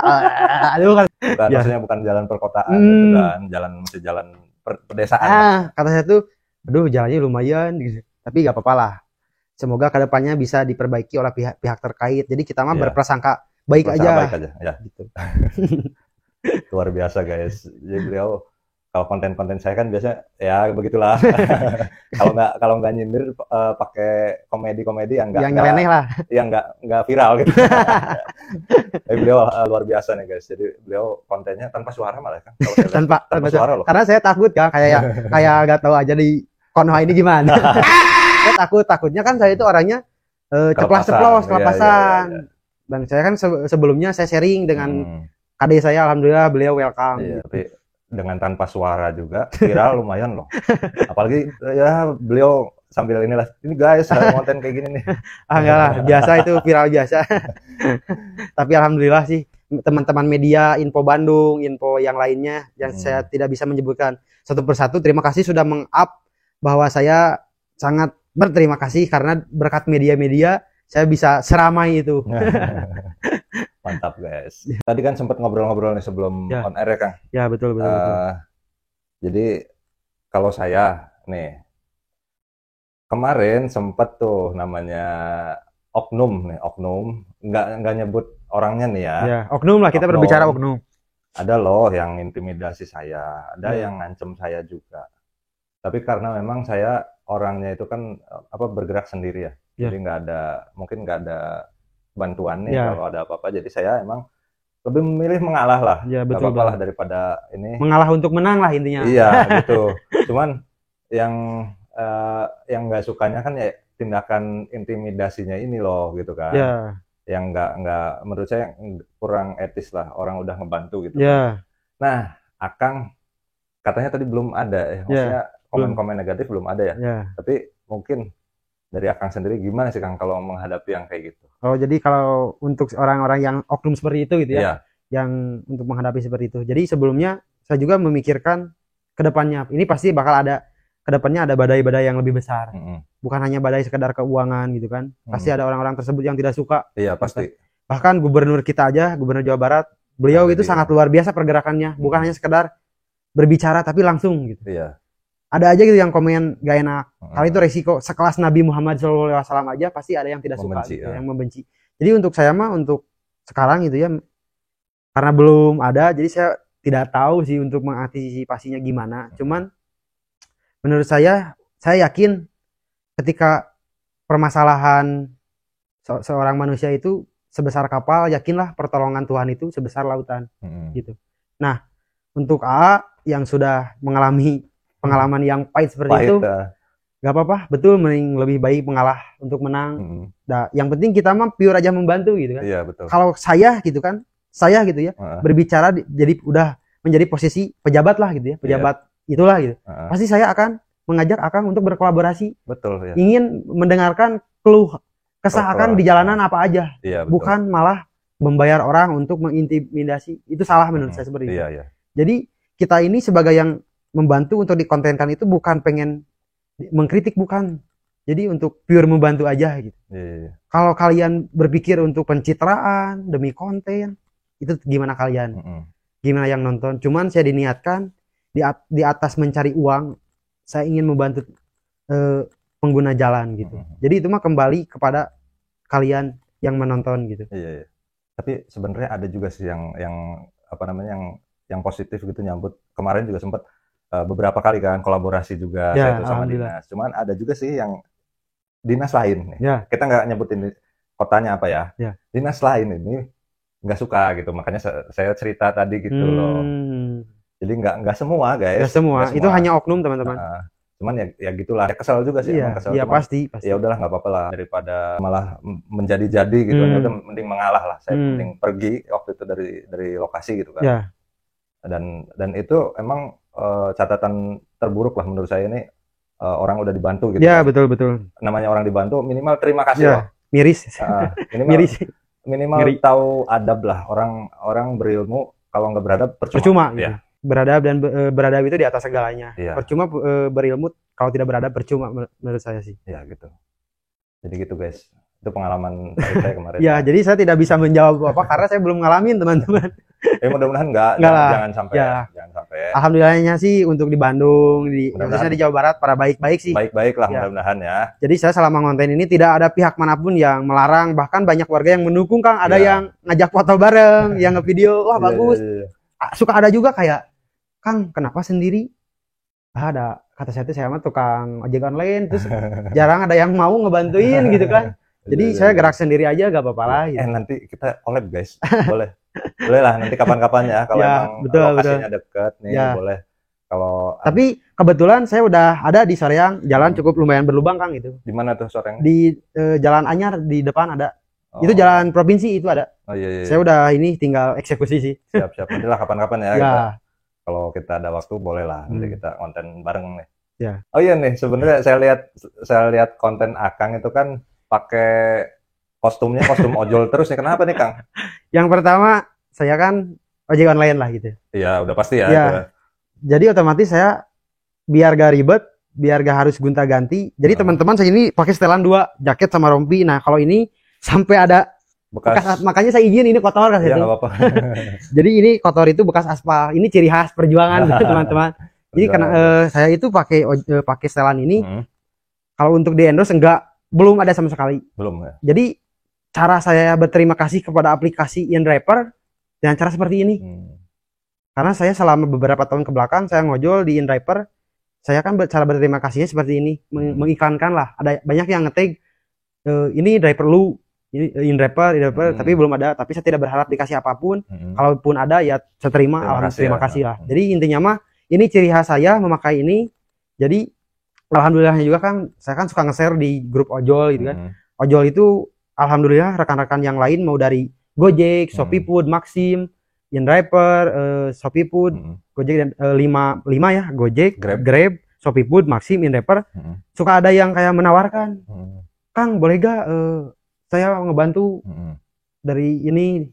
aduh kan. Maksudnya bukan jalan perkotaan gitu kan, jalan pedesaan. Kata saya tuh aduh jalannya lumayan gitu. Tapi gak apa-apa lah. Semoga kedepannya bisa diperbaiki oleh pihak terkait. Jadi kita mah berprasangka baik aja ya. Gitu. Luar biasa guys. Jadi beliau kalau konten-konten saya kan biasanya ya begitulah. kalau nggak nyindir pakai komedi yang nyeleneh lah. Yang nggak viral gitu. Tapi beliau luar biasa nih guys. Jadi beliau kontennya tanpa suara malah kan. Tanpa suara loh. Karena saya takut kan kayak nggak tahu aja di Konoha ini gimana. Saya takutnya kan saya itu orangnya ceplas-ceplos, kelepasan. Iya. Dan saya kan sebelumnya saya sharing dengan KD saya, alhamdulillah beliau welcome. Iya, tapi dengan tanpa suara juga viral lumayan loh. Apalagi ya beliau sambil ini guys ada konten kayak gini nih. Enggak lah, biasa itu viral biasa. Tapi alhamdulillah sih teman-teman media, Info Bandung, info yang lainnya yang saya tidak bisa menyebutkan satu persatu, terima kasih sudah meng-up bahwa saya sangat berterima kasih karena berkat media-media saya bisa seramai itu. Mantap guys. Tadi kan sempat ngobrol-ngobrol nih sebelum on air ya Kang. Ya betul. Jadi kalau saya nih kemarin sempat tuh namanya oknum nggak nyebut orangnya nih ya. Ya oknum lah, kita berbicara oknum. Ada loh yang intimidasi saya, ada yang ngancem saya juga. Tapi karena memang saya orangnya itu kan bergerak sendiri ya. Jadi mungkin nggak ada bantuan nih kalau ada apa-apa. Jadi saya emang lebih memilih mengalah lah. Ya, betul. Apa-apa lah daripada ini. Mengalah untuk menang lah intinya. Iya, gitu. Cuman yang nggak sukanya kan ya tindakan intimidasinya ini loh gitu kan. Ya. Yang nggak menurut saya kurang etis lah, orang udah ngebantu gitu. Ya. Nah, Akang katanya tadi belum ada ya. Maksudnya komen-komen negatif belum ada ya. Tapi mungkin dari Akang sendiri gimana sih Kang kalau menghadapi yang kayak gitu? Oh, jadi kalau untuk orang-orang yang oknum seperti itu gitu ya, yang untuk menghadapi seperti itu. Jadi sebelumnya saya juga memikirkan ke depannya. Ini pasti bakal ada ke depannya ada badai-badai yang lebih besar. Bukan hanya badai sekedar keuangan gitu kan. Pasti ada orang-orang tersebut yang tidak suka. Iya, pasti. Bahkan gubernur kita aja, Gubernur Jawa Barat, beliau itu sangat luar biasa pergerakannya. Bukan hanya sekedar berbicara tapi langsung gitu. Iya. ada aja gitu yang komen gak enak. Hal itu resiko. Sekelas Nabi Muhammad SAW aja pasti ada yang tidak suka, Membenci, gitu, yang membenci. Jadi untuk saya mah untuk sekarang gitu ya, karena belum ada, jadi saya tidak tahu sih untuk mengantisipasinya gimana. Cuman menurut saya yakin ketika permasalahan seorang manusia itu sebesar kapal, yakinlah pertolongan Tuhan itu sebesar lautan, gitu. Nah, untuk AA yang sudah mengalami pengalaman yang pahit seperti itu, gak apa-apa, betul, mending lebih baik mengalah untuk menang. Nah, yang penting kita mah pure aja membantu gitu kan. Iya, betul. Kalau saya gitu kan, berbicara jadi udah menjadi posisi pejabat lah gitu ya, pejabat itulah gitu. Pasti saya akan mengajak Akang untuk berkolaborasi. Betul ya. Ingin mendengarkan keluh kesah Akang di jalanan apa aja. Iya, bukan malah membayar orang untuk mengintimidasi. Itu salah menurut saya seperti itu. Iya. Jadi kita ini sebagai yang membantu untuk dikontenkan itu bukan pengen mengkritik, bukan. Jadi untuk pure membantu aja gitu. Iya. Kalau kalian berpikir untuk pencitraan demi konten, itu gimana kalian? Gimana yang nonton? Cuman saya diniatkan di atas mencari uang, saya ingin membantu pengguna jalan gitu. Jadi itu mah kembali kepada kalian yang menonton gitu. Iya. Tapi sebenarnya ada juga sih yang apa namanya yang positif gitu nyambut. Kemarin juga sempat beberapa kali kan kolaborasi juga ya, saya itu sama dinas. Cuman ada juga sih yang dinas lain nih. Ya. Kita nggak nyebutin kotanya apa ya. Dinas lain ini nggak suka gitu. Makanya saya cerita tadi gitu loh. Jadi nggak semua guys. Nggak semua. Itu hanya oknum teman-teman. Cuman ya gitulah. Kesel juga sih. Iya, kesel. Ya pasti. Ya udahlah nggak apa-apa lah, daripada malah menjadi gitu. Udah mending mengalah lah. Saya mending pergi waktu itu dari lokasi gitu kan. Ya. Dan itu emang catatan terburuk lah menurut saya ini, orang udah dibantu gitu. Ya, kan. betul. Namanya orang dibantu minimal terima kasih ya, loh. Miris. Minimal tahu adab lah. Orang berilmu kalau nggak beradab percuma. Gitu. Beradab dan beradab itu di atas segalanya. Percuma berilmu kalau tidak beradab, percuma menurut saya sih. Ya gitu. Jadi gitu guys. Itu pengalaman saya kemarin. Ya, jadi saya tidak bisa menjawab apa karena saya belum ngalamin teman-teman. Mudah-mudahan jangan sampai. Jangan sampai. Alhamdulillahnya sih untuk di Bandung, khususnya di Jawa Barat para baik-baik sih. Baik-baik lah mudah-mudahan ya. Jadi saya selama konten ini tidak ada pihak manapun yang melarang, bahkan banyak warga yang mendukung, Kang. Ada yang ngajak foto bareng, yang ngevideo, wah bagus. Suka ada juga kayak, Kang, kenapa sendiri? Ada kata saya mah tukang ojek online, terus jarang ada yang mau ngebantuin gitu kan. Jadi saya gerak sendiri aja, gak apa-apa lah. Gitu. Nanti kita collab guys, boleh lah nanti kapan-kapan ya kalau emang lokasinya deket nih boleh. Tapi kebetulan saya udah ada di Soreang, jalan cukup lumayan berlubang Kang gitu. Di mana tuh Soreang? Di Jalan Anyar di depan ada. Itu jalan provinsi itu ada. Iya. Saya udah ini tinggal eksekusi sih. Siap. Nanti lah kapan-kapan ya. Kalau kita ada waktu boleh lah nanti kita konten bareng nih. Ya. Oh iya nih, sebenarnya saya lihat konten Akang itu kan pakai kostum ojol terus nih. Kenapa nih Kang? Yang pertama saya kan ojek online lah gitu. Iya, udah pasti ya. Itu. Jadi otomatis saya biar gak ribet, biar gak harus gonta-ganti. Jadi teman-teman saya ini pakai setelan 2, jaket sama rompi. Nah kalau ini sampai ada bekas, makanya saya izin ini kotor kan. Iya, nggak apa-apa. Jadi ini kotor itu bekas aspal. Ini ciri khas perjuangan teman-teman. Jadi karena saya itu pakai setelan ini. Kalau untuk di endorse belum ada sama sekali. Belum ya. Jadi cara saya berterima kasih kepada aplikasi InDriver dengan cara seperti ini. Karena saya selama beberapa tahun ke belakang saya ngojol di InDriver, saya kan cara berterima kasihnya seperti ini, mengiklankan lah. Ada banyak yang nge-tag ini driver lu, ini InDriver, tapi belum ada. Tapi saya tidak berharap dikasih apapun. Kalaupun ada ya saya terima, terima kasih lah. Jadi intinya mah ini ciri khas saya memakai ini. Jadi alhamdulillahnya juga kan saya kan suka nge-share di grup ojol gitu kan. Ojol itu alhamdulillah rekan-rekan yang lain mau dari Gojek, ShopeeFood, Maxim, InDriver, ShopeeFood, Gojek dan 5 ya, Gojek, Grab, ShopeeFood, Maxim, InDriver. Suka ada yang kayak menawarkan, Kang boleh gak saya ngebantu dari ini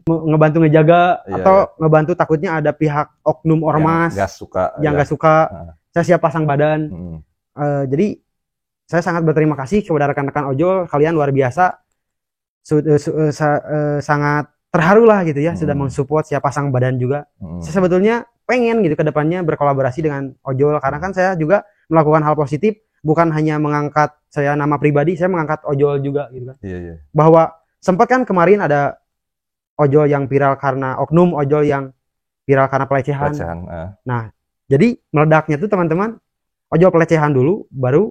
ngebantu ngejaga atau ngebantu takutnya ada pihak oknum ormas yang gak suka. Saya siap pasang badan. Jadi saya sangat berterima kasih kepada rekan-rekan ojol, kalian luar biasa, sangat terharu lah gitu ya, sudah mensupport siap pasang badan juga. Saya sebetulnya pengen gitu ke depannya berkolaborasi dengan ojol, karena kan saya juga melakukan hal positif, bukan hanya mengangkat saya nama pribadi, saya mengangkat ojol juga gitu kan. Iya. Bahwa sempat kan kemarin ada ojol yang viral karena oknum ojol yang viral karena pelecehan. Nah, jadi meledaknya tuh teman-teman, ojol pelecehan dulu baru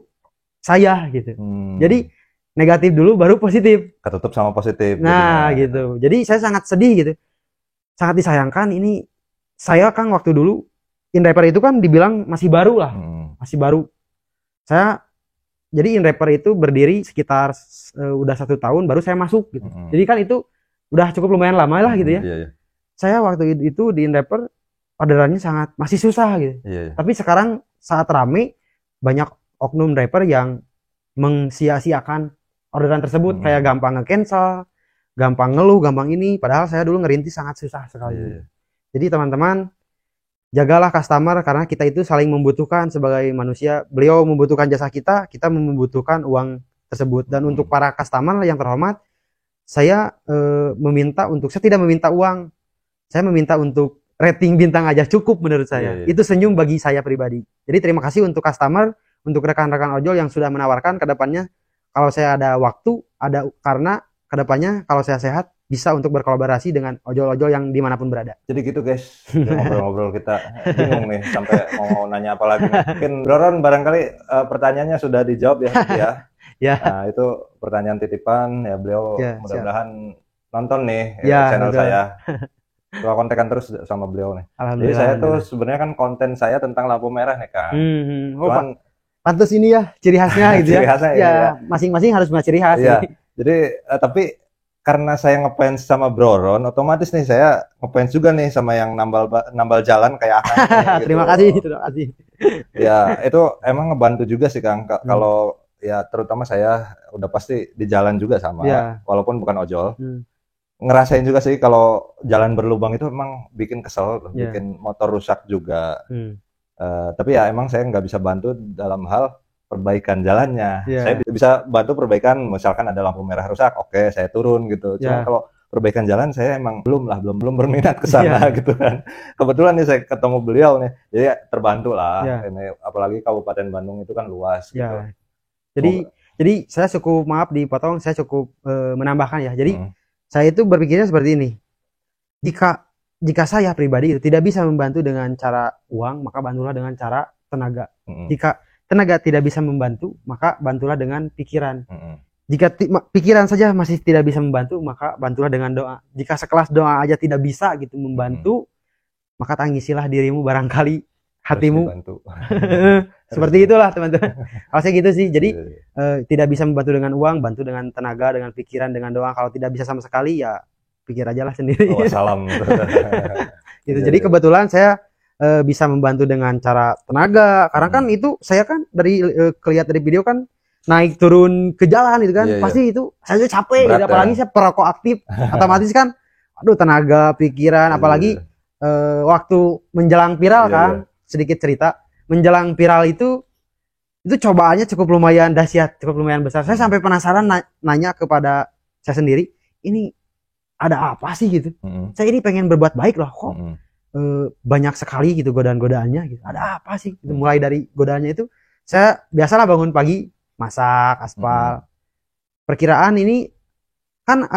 saya gitu. Jadi negatif dulu baru positif. Ketutup sama positif. Nah, gitu. Jadi saya sangat sedih gitu. Sangat disayangkan ini. Saya kan waktu dulu InRapper itu kan dibilang masih baru lah. Masih baru. Jadi InRapper itu berdiri sekitar udah 1 tahun baru saya masuk gitu. Jadi kan itu udah cukup lumayan lama lah gitu ya. Iya. Saya waktu itu di InRapper orderannya sangat masih susah gitu. Iya. Tapi sekarang saat rame banyak oknum rapper yang mengsia-siakan orderan tersebut, kayak gampang nge-cancel, gampang ngeluh, gampang ini, padahal saya dulu ngerintis sangat susah sekali. Iya. Jadi teman-teman, jagalah customer karena kita itu saling membutuhkan sebagai manusia. Beliau membutuhkan jasa kita membutuhkan uang tersebut. Dan untuk para customer yang terhormat, saya saya tidak meminta uang, saya meminta untuk rating bintang aja cukup menurut saya. Itu senyum bagi saya pribadi. Jadi terima kasih untuk customer, untuk rekan-rekan ojol yang sudah menawarkan kedepannya kalau saya ada waktu, karena kedepannya kalau saya sehat bisa untuk berkolaborasi dengan ojol-ojol yang dimanapun berada. Jadi gitu guys, ngobrol-ngobrol kita bingung nih sampai mau nanya apa lagi. Mungkin Bro Ron barangkali pertanyaannya sudah dijawab ya. Ya. Nah, itu pertanyaan titipan ya, beliau mudah-mudahan nonton nih channel betul. saya. Gua kontekan terus sama beliau nih. Jadi saya tuh sebenarnya kan konten saya tentang lampu merah nih Kang. Cuman pantes ini ya ciri khasnya gitu ciri khasnya, ya. Masing-masing harus punya ciri khas. Iya. Jadi tapi karena saya ngefans sama Bro Ron, otomatis nih saya ngefans juga nih sama yang nambal jalan kayak Akang. Gitu. Terima kasih. Ya, itu emang ngebantu juga sih Kang. Kalau ya terutama saya udah pasti di jalan juga sama, walaupun bukan ojol. Ngerasain juga sih kalau jalan berlubang itu emang bikin kesel, bikin motor rusak juga. Tapi ya emang saya nggak bisa bantu dalam hal perbaikan jalannya. Saya bisa bantu perbaikan, misalkan ada lampu merah rusak, oke saya turun gitu. Cuma kalau perbaikan jalan saya emang belum berminat ke sana gitu kan. Kebetulan nih saya ketemu beliau nih, jadi terbantu lah. Ini apalagi Kabupaten Bandung itu kan luas gitu. Jadi saya cukup, maaf dipotong, saya cukup menambahkan ya. Jadi saya itu berpikirnya seperti ini. Jika saya pribadi itu tidak bisa membantu dengan cara uang, maka bantulah dengan cara tenaga. Jika tenaga tidak bisa membantu, maka bantulah dengan pikiran. Jika pikiran saja masih tidak bisa membantu, maka bantulah dengan doa. Jika sekelas doa aja tidak bisa gitu membantu, maka tangisilah dirimu, barangkali hatimu. Seperti itulah teman-teman. Kalau saya gitu sih. Jadi tidak bisa membantu dengan uang, bantu dengan tenaga, dengan pikiran, dengan doa. Kalau tidak bisa sama sekali ya pikir aja lah sendiri. Salam. Gitu. Jadi kebetulan saya bisa membantu dengan cara tenaga, karena kan itu saya kan dari kelihatan dari video kan naik turun ke jalan itu kan pasti itu saya capek gitu. Apalagi saya perokok aktif, otomatis kan aduh tenaga, pikiran, apalagi waktu menjelang viral kan. Sedikit cerita, menjelang viral itu cobaannya cukup lumayan dahsyat, cukup lumayan besar. Saya sampai penasaran nanya kepada saya sendiri, ini ada apa sih gitu. Saya ini pengen berbuat baik loh, kok banyak sekali gitu godaan-godaannya gitu. Ada apa sih gitu. Mulai dari godaannya itu saya biasalah bangun pagi masak aspal. Perkiraan ini kan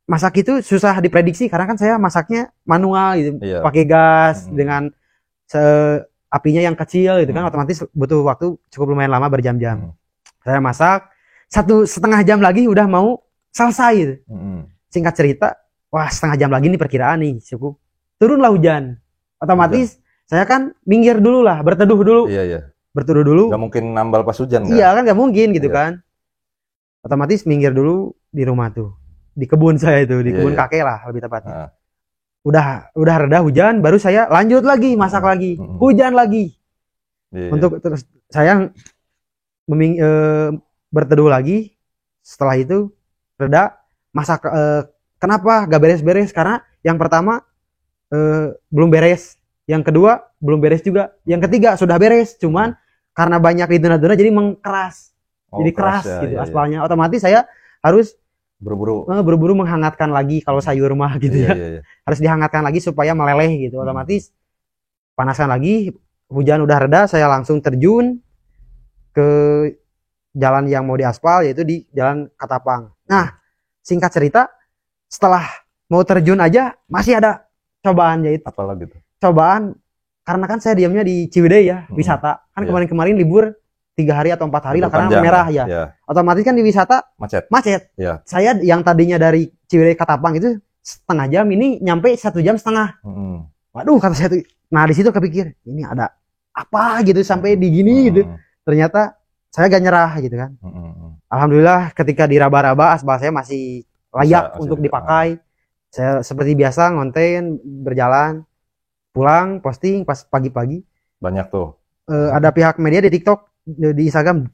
masak itu susah diprediksi karena kan saya masaknya manual gitu, pakai gas dengan apinya yang kecil gitu kan, otomatis butuh waktu cukup lumayan lama, berjam-jam. Saya masak 1,5 jam lagi udah mau selesai gitu. Singkat cerita, wah 1/2 jam lagi nih perkiraan nih cukup. Turunlah hujan. Otomatis saya kan minggir dulu lah, berteduh dulu. Berteduh dulu. Gak mungkin nambal pas hujan kan? Iya kan, gak mungkin gitu kan. Otomatis minggir dulu di rumah tuh. Di kebun saya itu, di kebun kakek lah lebih tepatnya. Udah reda hujan, baru saya lanjut lagi masak lagi. Hujan lagi. Untuk terus saya berteduh lagi. Setelah itu reda, masak. Kenapa gak beres-beres? Karena yang pertama belum beres, yang kedua belum beres juga, yang ketiga sudah beres, cuman karena banyak ditunda-tunda jadi mengkeras, jadi keras gitu aspalnya. Otomatis saya harus buru-buru menghangatkan lagi kalau sayur mah gitu ya. Harus dihangatkan lagi supaya meleleh gitu. Otomatis panaskan lagi, hujan udah reda, saya langsung terjun ke jalan yang mau diaspal, yaitu di Jalan Katapang. Nah, singkat cerita, setelah mau terjun aja masih ada cobaan, yaitu Apalagi tuh? cobaan karena kan saya diamnya di Ciwidey ya, wisata. Kan Iya. kemarin-kemarin libur 3 hari atau 4 hari lah karena Panjang, merah ya. Iya. Otomatis kan di wisata Macet. Iya. Saya yang tadinya dari Ciwidey Katapang itu setengah jam, ini nyampe 1,5 jam. Waduh, kata saya tuh. Nah, di situ kepikir, ini ada apa gitu sampai di gini gitu. Ternyata saya gak nyerah gitu kan. Alhamdulillah ketika diraba-raba aspal saya masih layak untuk dipakai. Saya seperti biasa ngonten, berjalan, pulang, posting pas pagi-pagi. Banyak tuh. Ada pihak media di TikTok, di Instagram,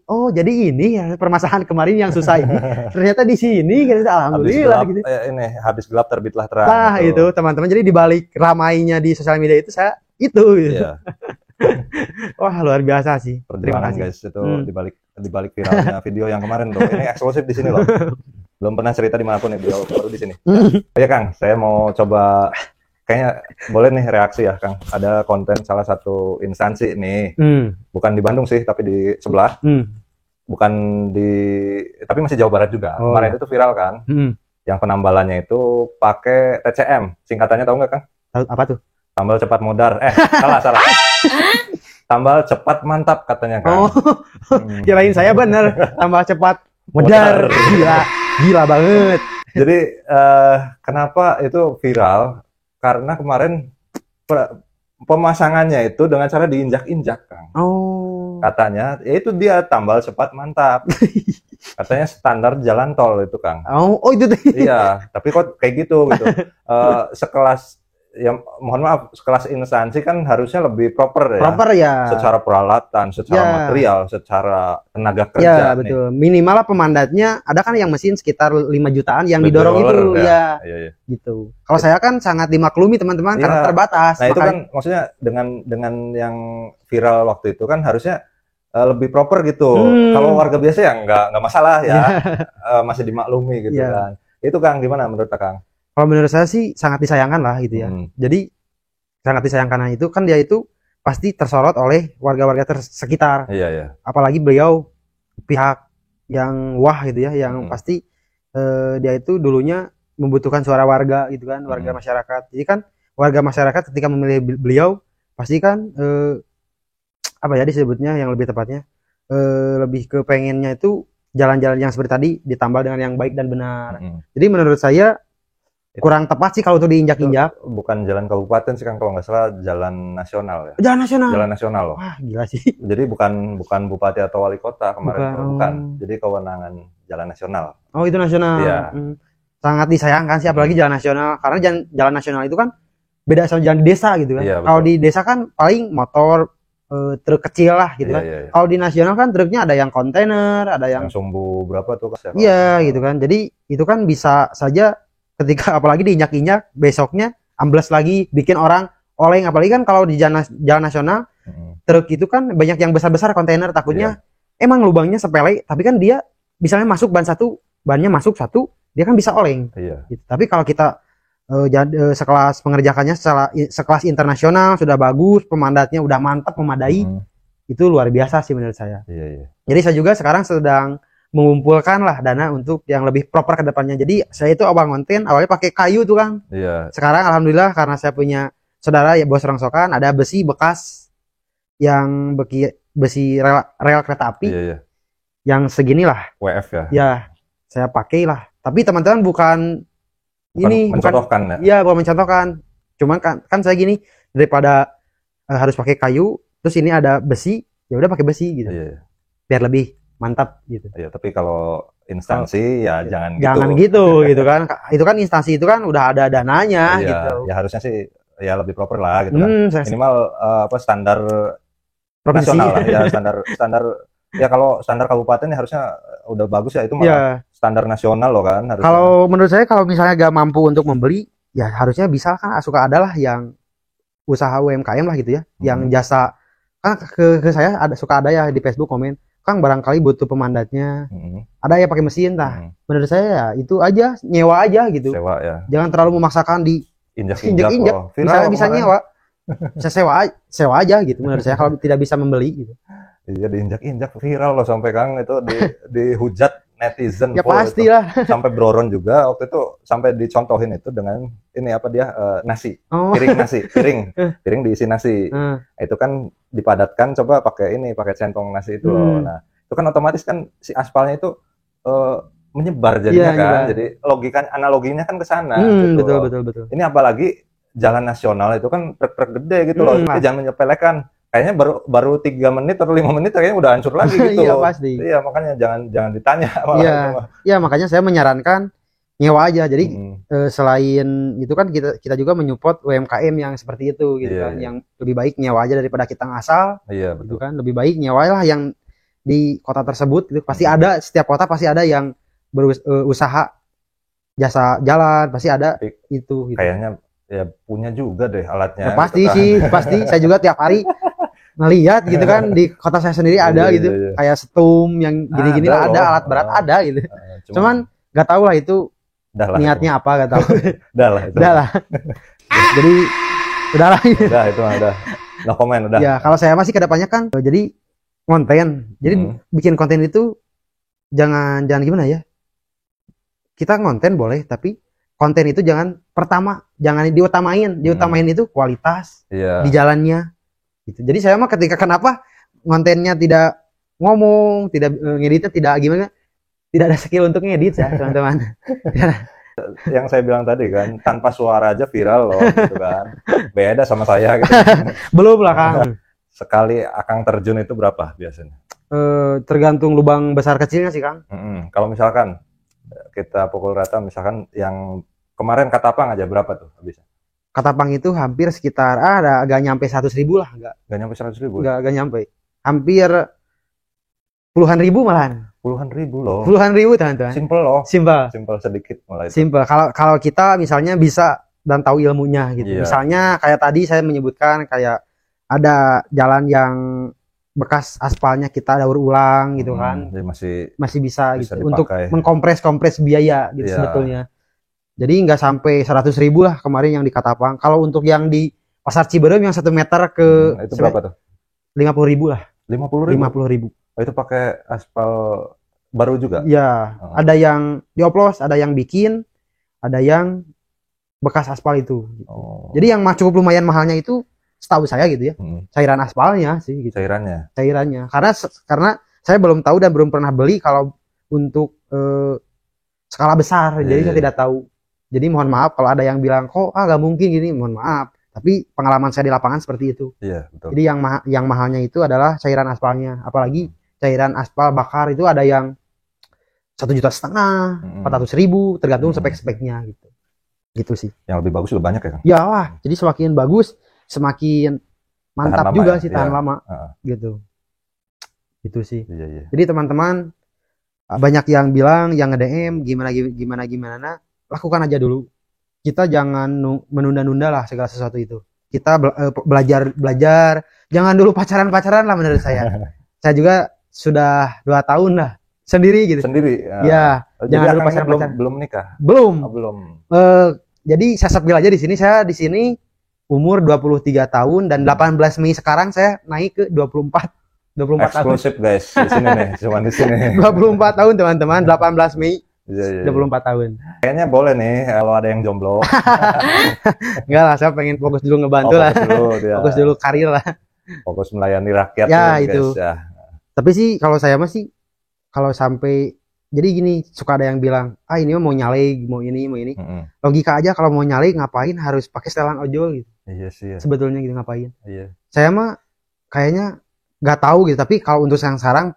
oh jadi ini ya permasalahan kemarin yang susah ini. Ternyata di sini gitu, alhamdulillah Habis gelap, gitu. habis gelap terbitlah terang. Nah, itu teman-teman, jadi dibalik ramainya di sosial media itu saya itu gitu. Iya. Wah, luar biasa sih. Terima Perjuangan kasih. guys itu dibalik viralnya video yang kemarin tuh. Ini eksklusif di sini loh. Belum pernah cerita dimanapun ya, baru di sini. Ya Kang, saya mau coba, kayaknya boleh nih reaksi ya Kang. Ada konten salah satu instansi nih, bukan di Bandung sih, tapi di sebelah. Bukan tapi masih Jawa Barat juga. Kemarin itu viral kan, yang penambalannya itu pakai TCM. Singkatannya tahu nggak Kang? Apa tuh? Tambal cepat modar. Salah. Tambal cepat mantap katanya Kang. Kirain saya bener. Tambal cepat modar. Gila banget. Jadi kenapa itu viral? Karena kemarin pemasangannya itu dengan cara diinjak-injak, Kang. Katanya, ya itu dia tambal cepat mantap. Katanya standar jalan tol itu, Kang. Itu. Iya, tapi kok kayak gitu. Sekelas, ya mohon maaf, sekelas instansi kan harusnya lebih proper ya. Proper ya. Secara peralatan, secara material, secara tenaga Ya, kerja. betul. Minimal lah pemandatnya, ada kan yang mesin sekitar 5 jutaan yang didorong itu ya. Iya. Gitu. Kalau saya kan sangat dimaklumi teman-teman karena terbatas. Nah, itu kan maksudnya dengan yang viral waktu itu kan harusnya lebih proper gitu. Kalau warga biasa ya nggak masalah ya. Masih dimaklumi gitu kan. Itu Kang, gimana menurut Kang? Kalau menurut saya sih sangat disayangkan lah gitu ya. Jadi sangat disayangkan itu kan dia itu pasti tersorot oleh warga-warga sekitar. Iya. Apalagi beliau pihak yang gitu ya, yang pasti dia itu dulunya membutuhkan suara warga gitu kan, warga masyarakat. Jadi kan warga masyarakat ketika memilih beliau pasti kan apa ya disebutnya yang lebih tepatnya lebih ke pengennya itu jalan-jalan yang seperti tadi ditambal dengan yang baik dan benar. Jadi menurut saya kurang tepat sih kalau untuk diinjak-injak. Bukan jalan kabupaten sih Kang, kalau nggak salah jalan nasional ya. Jalan nasional loh. Wah, gila sih. Jadi bukan bupati atau wali kota kemarin, bukan. Jadi kewenangan jalan nasional. Oh, itu nasional. Iya. Sangat disayangkan sih, apalagi jalan nasional, karena jalan nasional itu kan beda sama jalan desa gitu kan. Kalau di desa kan paling motor, truk kecil lah gitu kan. Iya. Kalau di nasional kan truknya ada yang kontainer, ada yang sumbu berapa tuh Kang? Iya gitu kan. Jadi itu kan bisa saja ketika apalagi diinjak-injak besoknya ambles lagi, bikin orang oleng. Apalagi kan kalau di jalan nasional truk itu kan banyak yang besar-besar kontainer, takutnya emang lubangnya sepele tapi kan dia misalnya masuk bannya masuk satu, dia kan bisa oleng. Gitu. Tapi kalau kita sekelas pengerjakannya sekelas internasional sudah bagus, pemandatnya udah mantap, memadai, itu luar biasa sih menurut saya. Jadi saya juga sekarang sedang mengumpulkan lah dana untuk yang lebih proper ke depannya. Jadi saya itu awal konten awalnya pakai kayu tuh Kang. Sekarang alhamdulillah karena saya punya saudara ya bos rongsokan, ada besi bekas yang besi rel kereta api. Yang segini lah. WF ya. Ya, saya pakai lah. Tapi teman-teman bukan mencontohkan ya. Bukan mencontohkan. Cuman kan saya gini, daripada harus pakai kayu, terus ini ada besi, ya udah pakai besi gitu. Biar lebih mantap gitu. Iya, tapi kalau instansi ya jangan gitu gitu kan. Itu kan instansi itu kan udah ada dananya gitu. Ya harusnya sih ya lebih proper lah gitu kan. Minimal standar provinsi nasional lah ya, standar ya kalau standar kabupaten ya harusnya udah bagus ya, itu malah standar nasional loh kan harusnya. Kalau menurut saya kalau misalnya gak mampu untuk membeli ya harusnya bisa kan, suka ada lah yang usaha UMKM lah gitu ya, yang jasa kan ke saya suka ada ya di Facebook komen, Kang barangkali butuh pemandatnya, ada ya pakai mesin menurut saya ya itu aja, nyewa aja gitu. Sewa ya. Jangan terlalu memaksakan di injak-injak. Bisa nyewa. saya sewa aja gitu menurut saya kalau tidak bisa membeli gitu. Iya, diinjak-injak viral loh sampai Kang itu dihujat netizen Ya full itu. pastilah. Sampai Broron juga waktu itu sampai dicontohin itu dengan ini apa dia nasi, Oh. piring nasi, piring diisi nasi. Itu kan dipadatkan coba pakai centong nasi itu loh. Nah, itu kan otomatis kan si aspalnya itu menyebar jadinya Iya, kan. nyebar. Jadi analoginya kan ke sana gitu Betul, loh. betul. Ini apalagi jalan nasional itu kan truk-truk gede gitu loh. Jadi jangan menyepelekan. Kayaknya baru 3 menit atau 5 menit kayaknya udah hancur lagi gitu. Iya pasti. Iya, makanya jangan ditanya malah Iya. itu mah. Ya makanya saya menyarankan nyewa aja. Jadi selain itu kan kita juga menyupport UMKM yang seperti itu gitu Iya, kan, iya. yang lebih baik nyewa aja daripada kita ngasal. Iya, Gitu betul. kan, lebih baik nyewalah yang di kota tersebut gitu. Pasti ada, setiap kota pasti ada yang berusaha jasa jalan, pasti ada Tapi itu gitu. kayaknya ya punya juga deh alatnya. Ya, pasti gitu kan. sih, pasti. Saya juga tiap hari ngelihat gitu kan di kota saya sendiri ada Iya, gitu. iya, iya. Kayak setum yang gini-gini Ada lah, ada loh. alat berat ada gitu. Cuman Cuman nggak tahu lah itu udah lah. niatnya apa, nggak tahu. Udah lah. Itu. Udah lah. Jadi udah lah. Udah itu mah udah. No comment udah. Ya kalau saya masih kedepannya kan jadi konten. Jadi bikin konten itu jangan gimana ya? Kita ngonten boleh, tapi konten itu jangan diutamain. Diutamain itu kualitas Iya. di jalannya. Gitu. Jadi saya mah ketika kenapa kontennya tidak ngomong, tidak ngeditnya tidak gimana, tidak ada skill untuk ngedit ya teman-teman. Yang saya bilang tadi kan tanpa suara aja viral loh gitu kan. Beda sama saya gitu. Belum lah Kang. Sekali Akang terjun itu berapa biasanya? Tergantung lubang besar kecilnya sih Kang. Kalau misalkan kita pukul rata misalkan yang kemarin Katapang aja berapa tuh habisnya? Katapang itu hampir sekitar agak nyampe 100.000 lah, Gak nyampe 100.000? Enggak nyampe. Hampir puluhan ribu malahan. Puluhan ribu loh. Puluhan ribu teman-teman. Simple loh. Simple Sedikit malah itu. Simple. Kalau kita misalnya bisa dan tahu ilmunya gitu. Iya. Misalnya kayak tadi saya menyebutkan kayak ada jalan yang bekas aspalnya kita daur ulang gitu kan. Jadi Masih bisa gitu untuk dipakai. mengkompres biaya gitu Iya. sebetulnya. Jadi nggak sampai 100.000 lah kemarin yang di Katapang. Kalau untuk yang di Pasar Ciberem yang 1 meter ke itu berapa tuh? 50.000 lah. 50.000. 50.000. Oh, itu pakai aspal baru juga? Ya, ada yang dioplos, ada yang bikin, ada yang bekas aspal itu. Gitu. Oh. Jadi yang cukup lumayan mahalnya itu setahu saya gitu ya, cairan aspalnya sih gitu. Cairannya. Karena saya belum tahu dan belum pernah beli kalau untuk skala besar. Jadi saya tidak tahu. Jadi mohon maaf kalau ada yang bilang kok nggak mungkin gini, mohon maaf. Tapi pengalaman saya di lapangan seperti itu. Iya, betul. Jadi yang mahalnya itu adalah cairan aspalnya. Apalagi cairan aspal bakar itu ada yang 1,5 juta, 400.000, tergantung spek-speknya gitu. Gitu sih. Yang lebih bagus juga banyak ya Kang? Ya lah, jadi semakin bagus, semakin mantap Tahan juga lama sih, ya? tahan Iya. lama. Gitu. Gitu sih. Iya. Jadi teman-teman, banyak yang bilang, yang nge-DM gimana, nah, lakukan aja dulu. Kita jangan menunda-nunda lah segala sesuatu itu. Kita belajar, jangan dulu pacaran lah menurut saya. Saya juga sudah 2 tahun lah sendiri gitu. Sendiri. Ya, Jadi jangan dulu Akangnya pacaran. belum nikah. Belum. Oh, belum. Jadi saya sepil aja di sini. Saya di sini umur 23 tahun dan 18 Mei sekarang saya naik ke 24 tahun. Eksklusif guys di sini nih, cuma di sini. 24 tahun teman-teman, 18 Mei. Iya. 24 tahun. Kayaknya boleh nih kalau ada yang jomblo. Enggak lah, saya pengen fokus dulu ngebantu lah. Fokus dulu karir lah. Fokus melayani rakyat Ya, dulu, itu. guys, ya. Tapi sih kalau saya masih kalau sampai jadi gini, suka ada yang bilang, ini mau nyalek, mau ini. Logika aja kalau mau nyalek ngapain harus pakai setelan ojol gitu. Iya sih. Ya. Sebetulnya gitu ngapain. Iya. Saya mah kayaknya nggak tahu gitu, tapi kalau untuk yang sekarang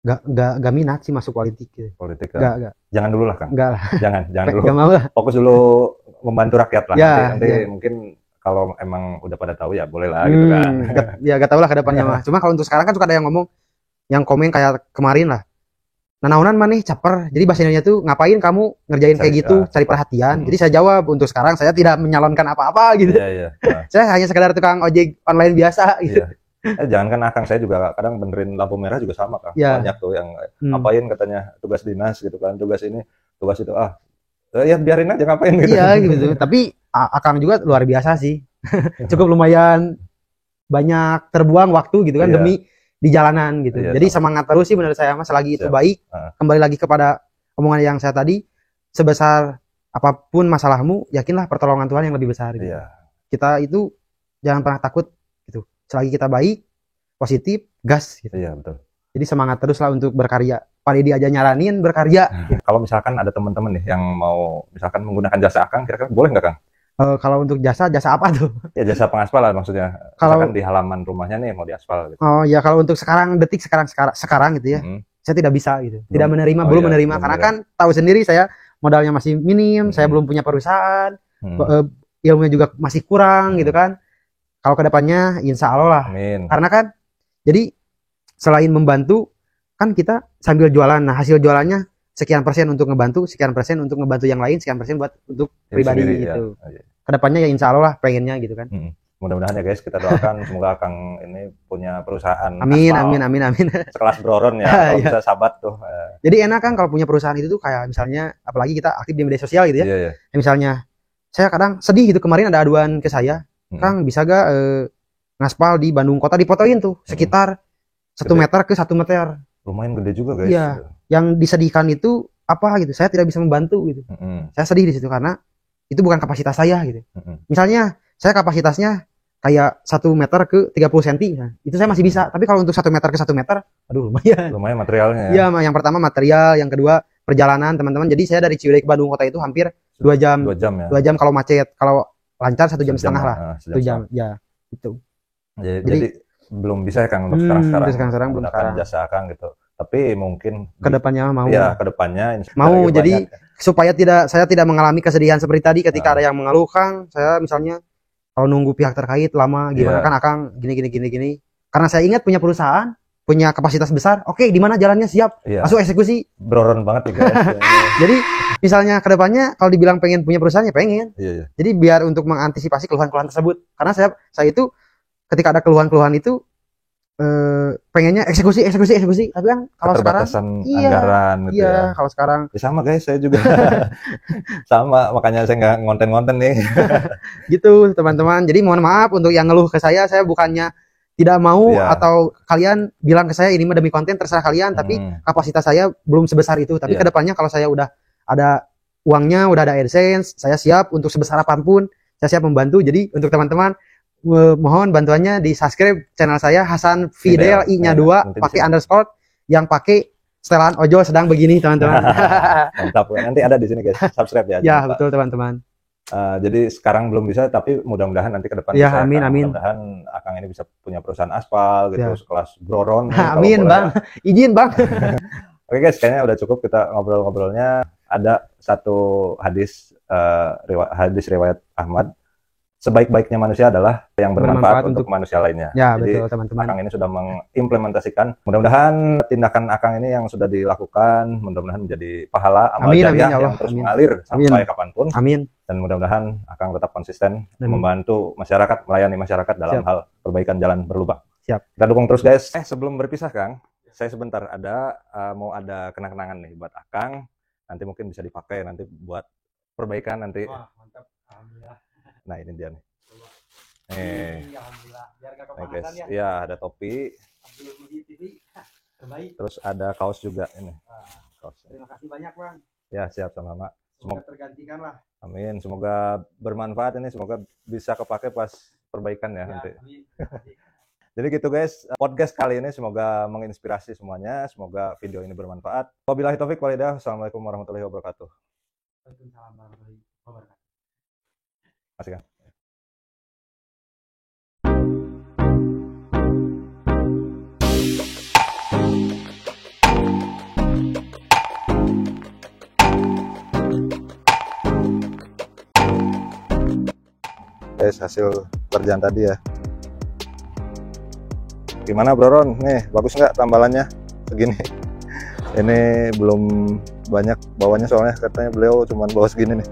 nggak minat sih masuk politik gitu. Politik. Nggak. Jangan dulu lah Kang. Nggak lah. Jangan dulu. Nggak mau lah. Fokus dulu membantu rakyat lah. Ya, nanti ya. mungkin kalau emang udah pada tahu ya boleh lah gitu kan. Nggak tahu lah ke depannya mah. Cuma kalau untuk sekarang kan suka ada yang ngomong, yang komen kayak kemarin lah. Nanaunan maneh caper. Jadi bahasa Indonesia tuh ngapain kamu ngerjain kayak gitu, cari perhatian. Jadi saya jawab, untuk sekarang saya tidak menyalonkan apa-apa gitu. Iya. Saya hanya sekedar tukang ojek online biasa gitu. Iya. Jangan kan Akang, saya juga kadang benerin lampu merah juga sama Kang. Ya. Banyak tuh yang ngapain katanya tugas dinas gitu kan, tugas ini, tugas itu ya biarin aja ngapain gitu. Iya gitu. Tapi Akang juga luar biasa sih. cukup lumayan banyak terbuang waktu gitu kan Iya. demi di jalanan gitu. Iya, Jadi sama. semangat terus sih menurut saya mas, selagi itu Siap. baik. Heeh. Kembali lagi kepada omongan yang saya tadi, sebesar apapun masalahmu, yakinlah pertolongan Tuhan yang lebih besar gitu. Iya. Kita itu jangan pernah takut gitu. Selagi kita baik, positif, gas gitu. Iya, betul. Jadi semangat terus lah untuk berkarya. Pak Deddy aja nyaranin berkarya. Kalau misalkan ada teman-teman nih yang mau misalkan menggunakan jasa Akang, kira-kira boleh nggak Kang? Kalau untuk jasa apa tuh? Ya jasa pengaspalan maksudnya. Kalau- Misalkan di halaman rumahnya nih mau diaspal gitu. Oh ya, kalau untuk sekarang gitu ya, Mm-mm. saya tidak bisa gitu. Tidak Belum. menerima, Oh belum iya, menerima belum karena menerima. kan tahu sendiri saya modalnya masih minim, saya Mm-mm. belum punya perusahaan, Hmm. ilmunya juga masih kurang gitu kan. Kalau kedepannya insya Allah lah. Amin. Karena kan jadi selain membantu kan kita sambil jualan. Nah, hasil jualannya sekian persen untuk ngebantu, sekian persen untuk ngebantu yang lain, sekian persen buat untuk Diri pribadi sendiri, gitu. ya. Iya. Kedepannya ya insya Allah lah pengennya gitu kan. Mudah-mudahan ya guys, kita doakan semoga Kang ini punya perusahaan Amin, aspal amin, amin, amin. sekelas Broron ya, kalau Iya. bisa sahabat tuh. Jadi enak kan kalau punya perusahaan itu tuh kayak misalnya, apalagi kita aktif di media sosial gitu ya. Iya, iya. Misalnya saya kadang sedih gitu, kemarin ada aduan ke saya, Mm-mm. Kang bisa gak ngaspal di Bandung kota, difotoin tuh sekitar 1 Gede. meter ke 1 meter. Lumayan gede juga guys. Iya. Yang disedihkan itu apa gitu, saya tidak bisa membantu gitu. Mm-mm. Saya sedih di situ karena itu bukan kapasitas saya gitu. Mm-mm. Misalnya saya kapasitasnya kayak 1 meter ke 30 cm, nah, itu saya masih bisa. Tapi kalau untuk 1 meter ke 1 meter, aduh lumayan. Lumayan materialnya ya. Iya, yang pertama material, yang kedua perjalanan teman-teman. Jadi saya dari Ciwidey ke Bandung kota itu hampir 2 jam. 2 jam ya. 2 jam kalau macet, kalau lancar 1 jam setengah lah. 1 sejam jam, setengah. ya itu. Jadi belum bisa ya Kang untuk sekarang-sekarang untuk sekarang belum menggunakan sekarang. jasa Kang gitu. Tapi mungkin Kedepannya mau. ya kedepannya Mau, jadi supaya saya tidak mengalami kesedihan seperti tadi ketika Nah. ada yang mengeluh, Kang, saya misalnya kalau nunggu pihak terkait lama gimana Iya. kan Akang gini. Karena saya ingat punya perusahaan, punya kapasitas besar. Oke, di mana jalannya siap, Iya. langsung eksekusi. Broron banget ya guys. Jadi misalnya kedepannya kalau dibilang pengen punya perusahaan ya pengen. Iya, iya. Jadi biar untuk mengantisipasi keluhan-keluhan tersebut. Karena saya itu ketika ada keluhan-keluhan itu pengennya eksekusi. Tapi kan kalau sekarang Keterbatasan iya, anggaran gitu iya, ya. kalau sekarang Ya sama guys, saya juga sama, makanya saya nggak ngonten-ngonten nih. gitu teman-teman. Jadi mohon maaf untuk yang ngeluh ke saya bukannya tidak mau Iya. atau kalian bilang ke saya ini mah demi konten, terserah kalian, tapi kapasitas saya belum sebesar itu. Tapi Iya. kedepannya kalau saya udah ada uangnya, udah ada AdSense, saya siap untuk sebesar apapun, saya siap membantu. Jadi untuk teman-teman mohon bantuannya di subscribe channel saya Hasan Fidel Fidel. I-nya Iya, 2 nanti pakai di sini. underscore yang pakai setelan ojol sedang begini teman-teman. Mantap. Nanti ada di sini guys. Subscribe ya. Ya jangan lupa. betul teman-teman. Jadi sekarang belum bisa, tapi mudah-mudahan nanti ke depan Ya, bisa. amin, Kang. amin. Mudah-mudahan Akang ini bisa punya perusahaan aspal gitu, Ya. sekelas Broron. kalau Amin boleh. bang, izin bang. Oke guys, kayaknya udah cukup kita ngobrol-ngobrolnya. Ada satu hadis hadis riwayat Ahmad. Sebaik-baiknya manusia adalah yang bermanfaat untuk manusia lainnya. Ya Jadi betul teman-teman. Akang ini sudah mengimplementasikan. Mudah-mudahan tindakan Akang ini yang sudah dilakukan, mudah-mudahan menjadi pahala amal Amin, jariah amin, ya Allah. yang terus Amin. mengalir sampai Amin. kapanpun. Amin. Dan mudah-mudahan Akang tetap konsisten Amin. membantu masyarakat, melayani masyarakat dalam Siap. hal perbaikan jalan berlubang. Siap. Kita dukung terus guys. Sebelum berpisah Kang, saya sebentar mau ada kenang-kenangan nih buat Akang. Nanti mungkin bisa dipakai nanti buat perbaikan nanti. Wah mantap, alhamdulillah. Nah ini dia nih. Alhamdulillah. Biar gak Nih kepanasan guys, ya. iya ada topi, Abdul Muhyi TV terbaik. terus ada kaos juga ini. Kaos. Terima kasih banyak bang. Ya siap sama-sama. Semoga tergantikan lah. Amin. Semoga bermanfaat ini, semoga bisa kepake pas perbaikan ya nanti. Amin. Jadi gitu guys, podcast kali ini semoga menginspirasi semuanya, semoga video ini bermanfaat. Wabillahi taufik walhidayah. Assalamualaikum warahmatullahi wabarakatuh. Waalaikumsalam warahmatullahi wabarakatuh. Masih kan? Guys, hasil kerjaan tadi ya. Gimana Bro Ron? Nih, bagus nggak tambalannya? Segini. Ini belum banyak bawahnya soalnya katanya beliau cuma bawa segini nih.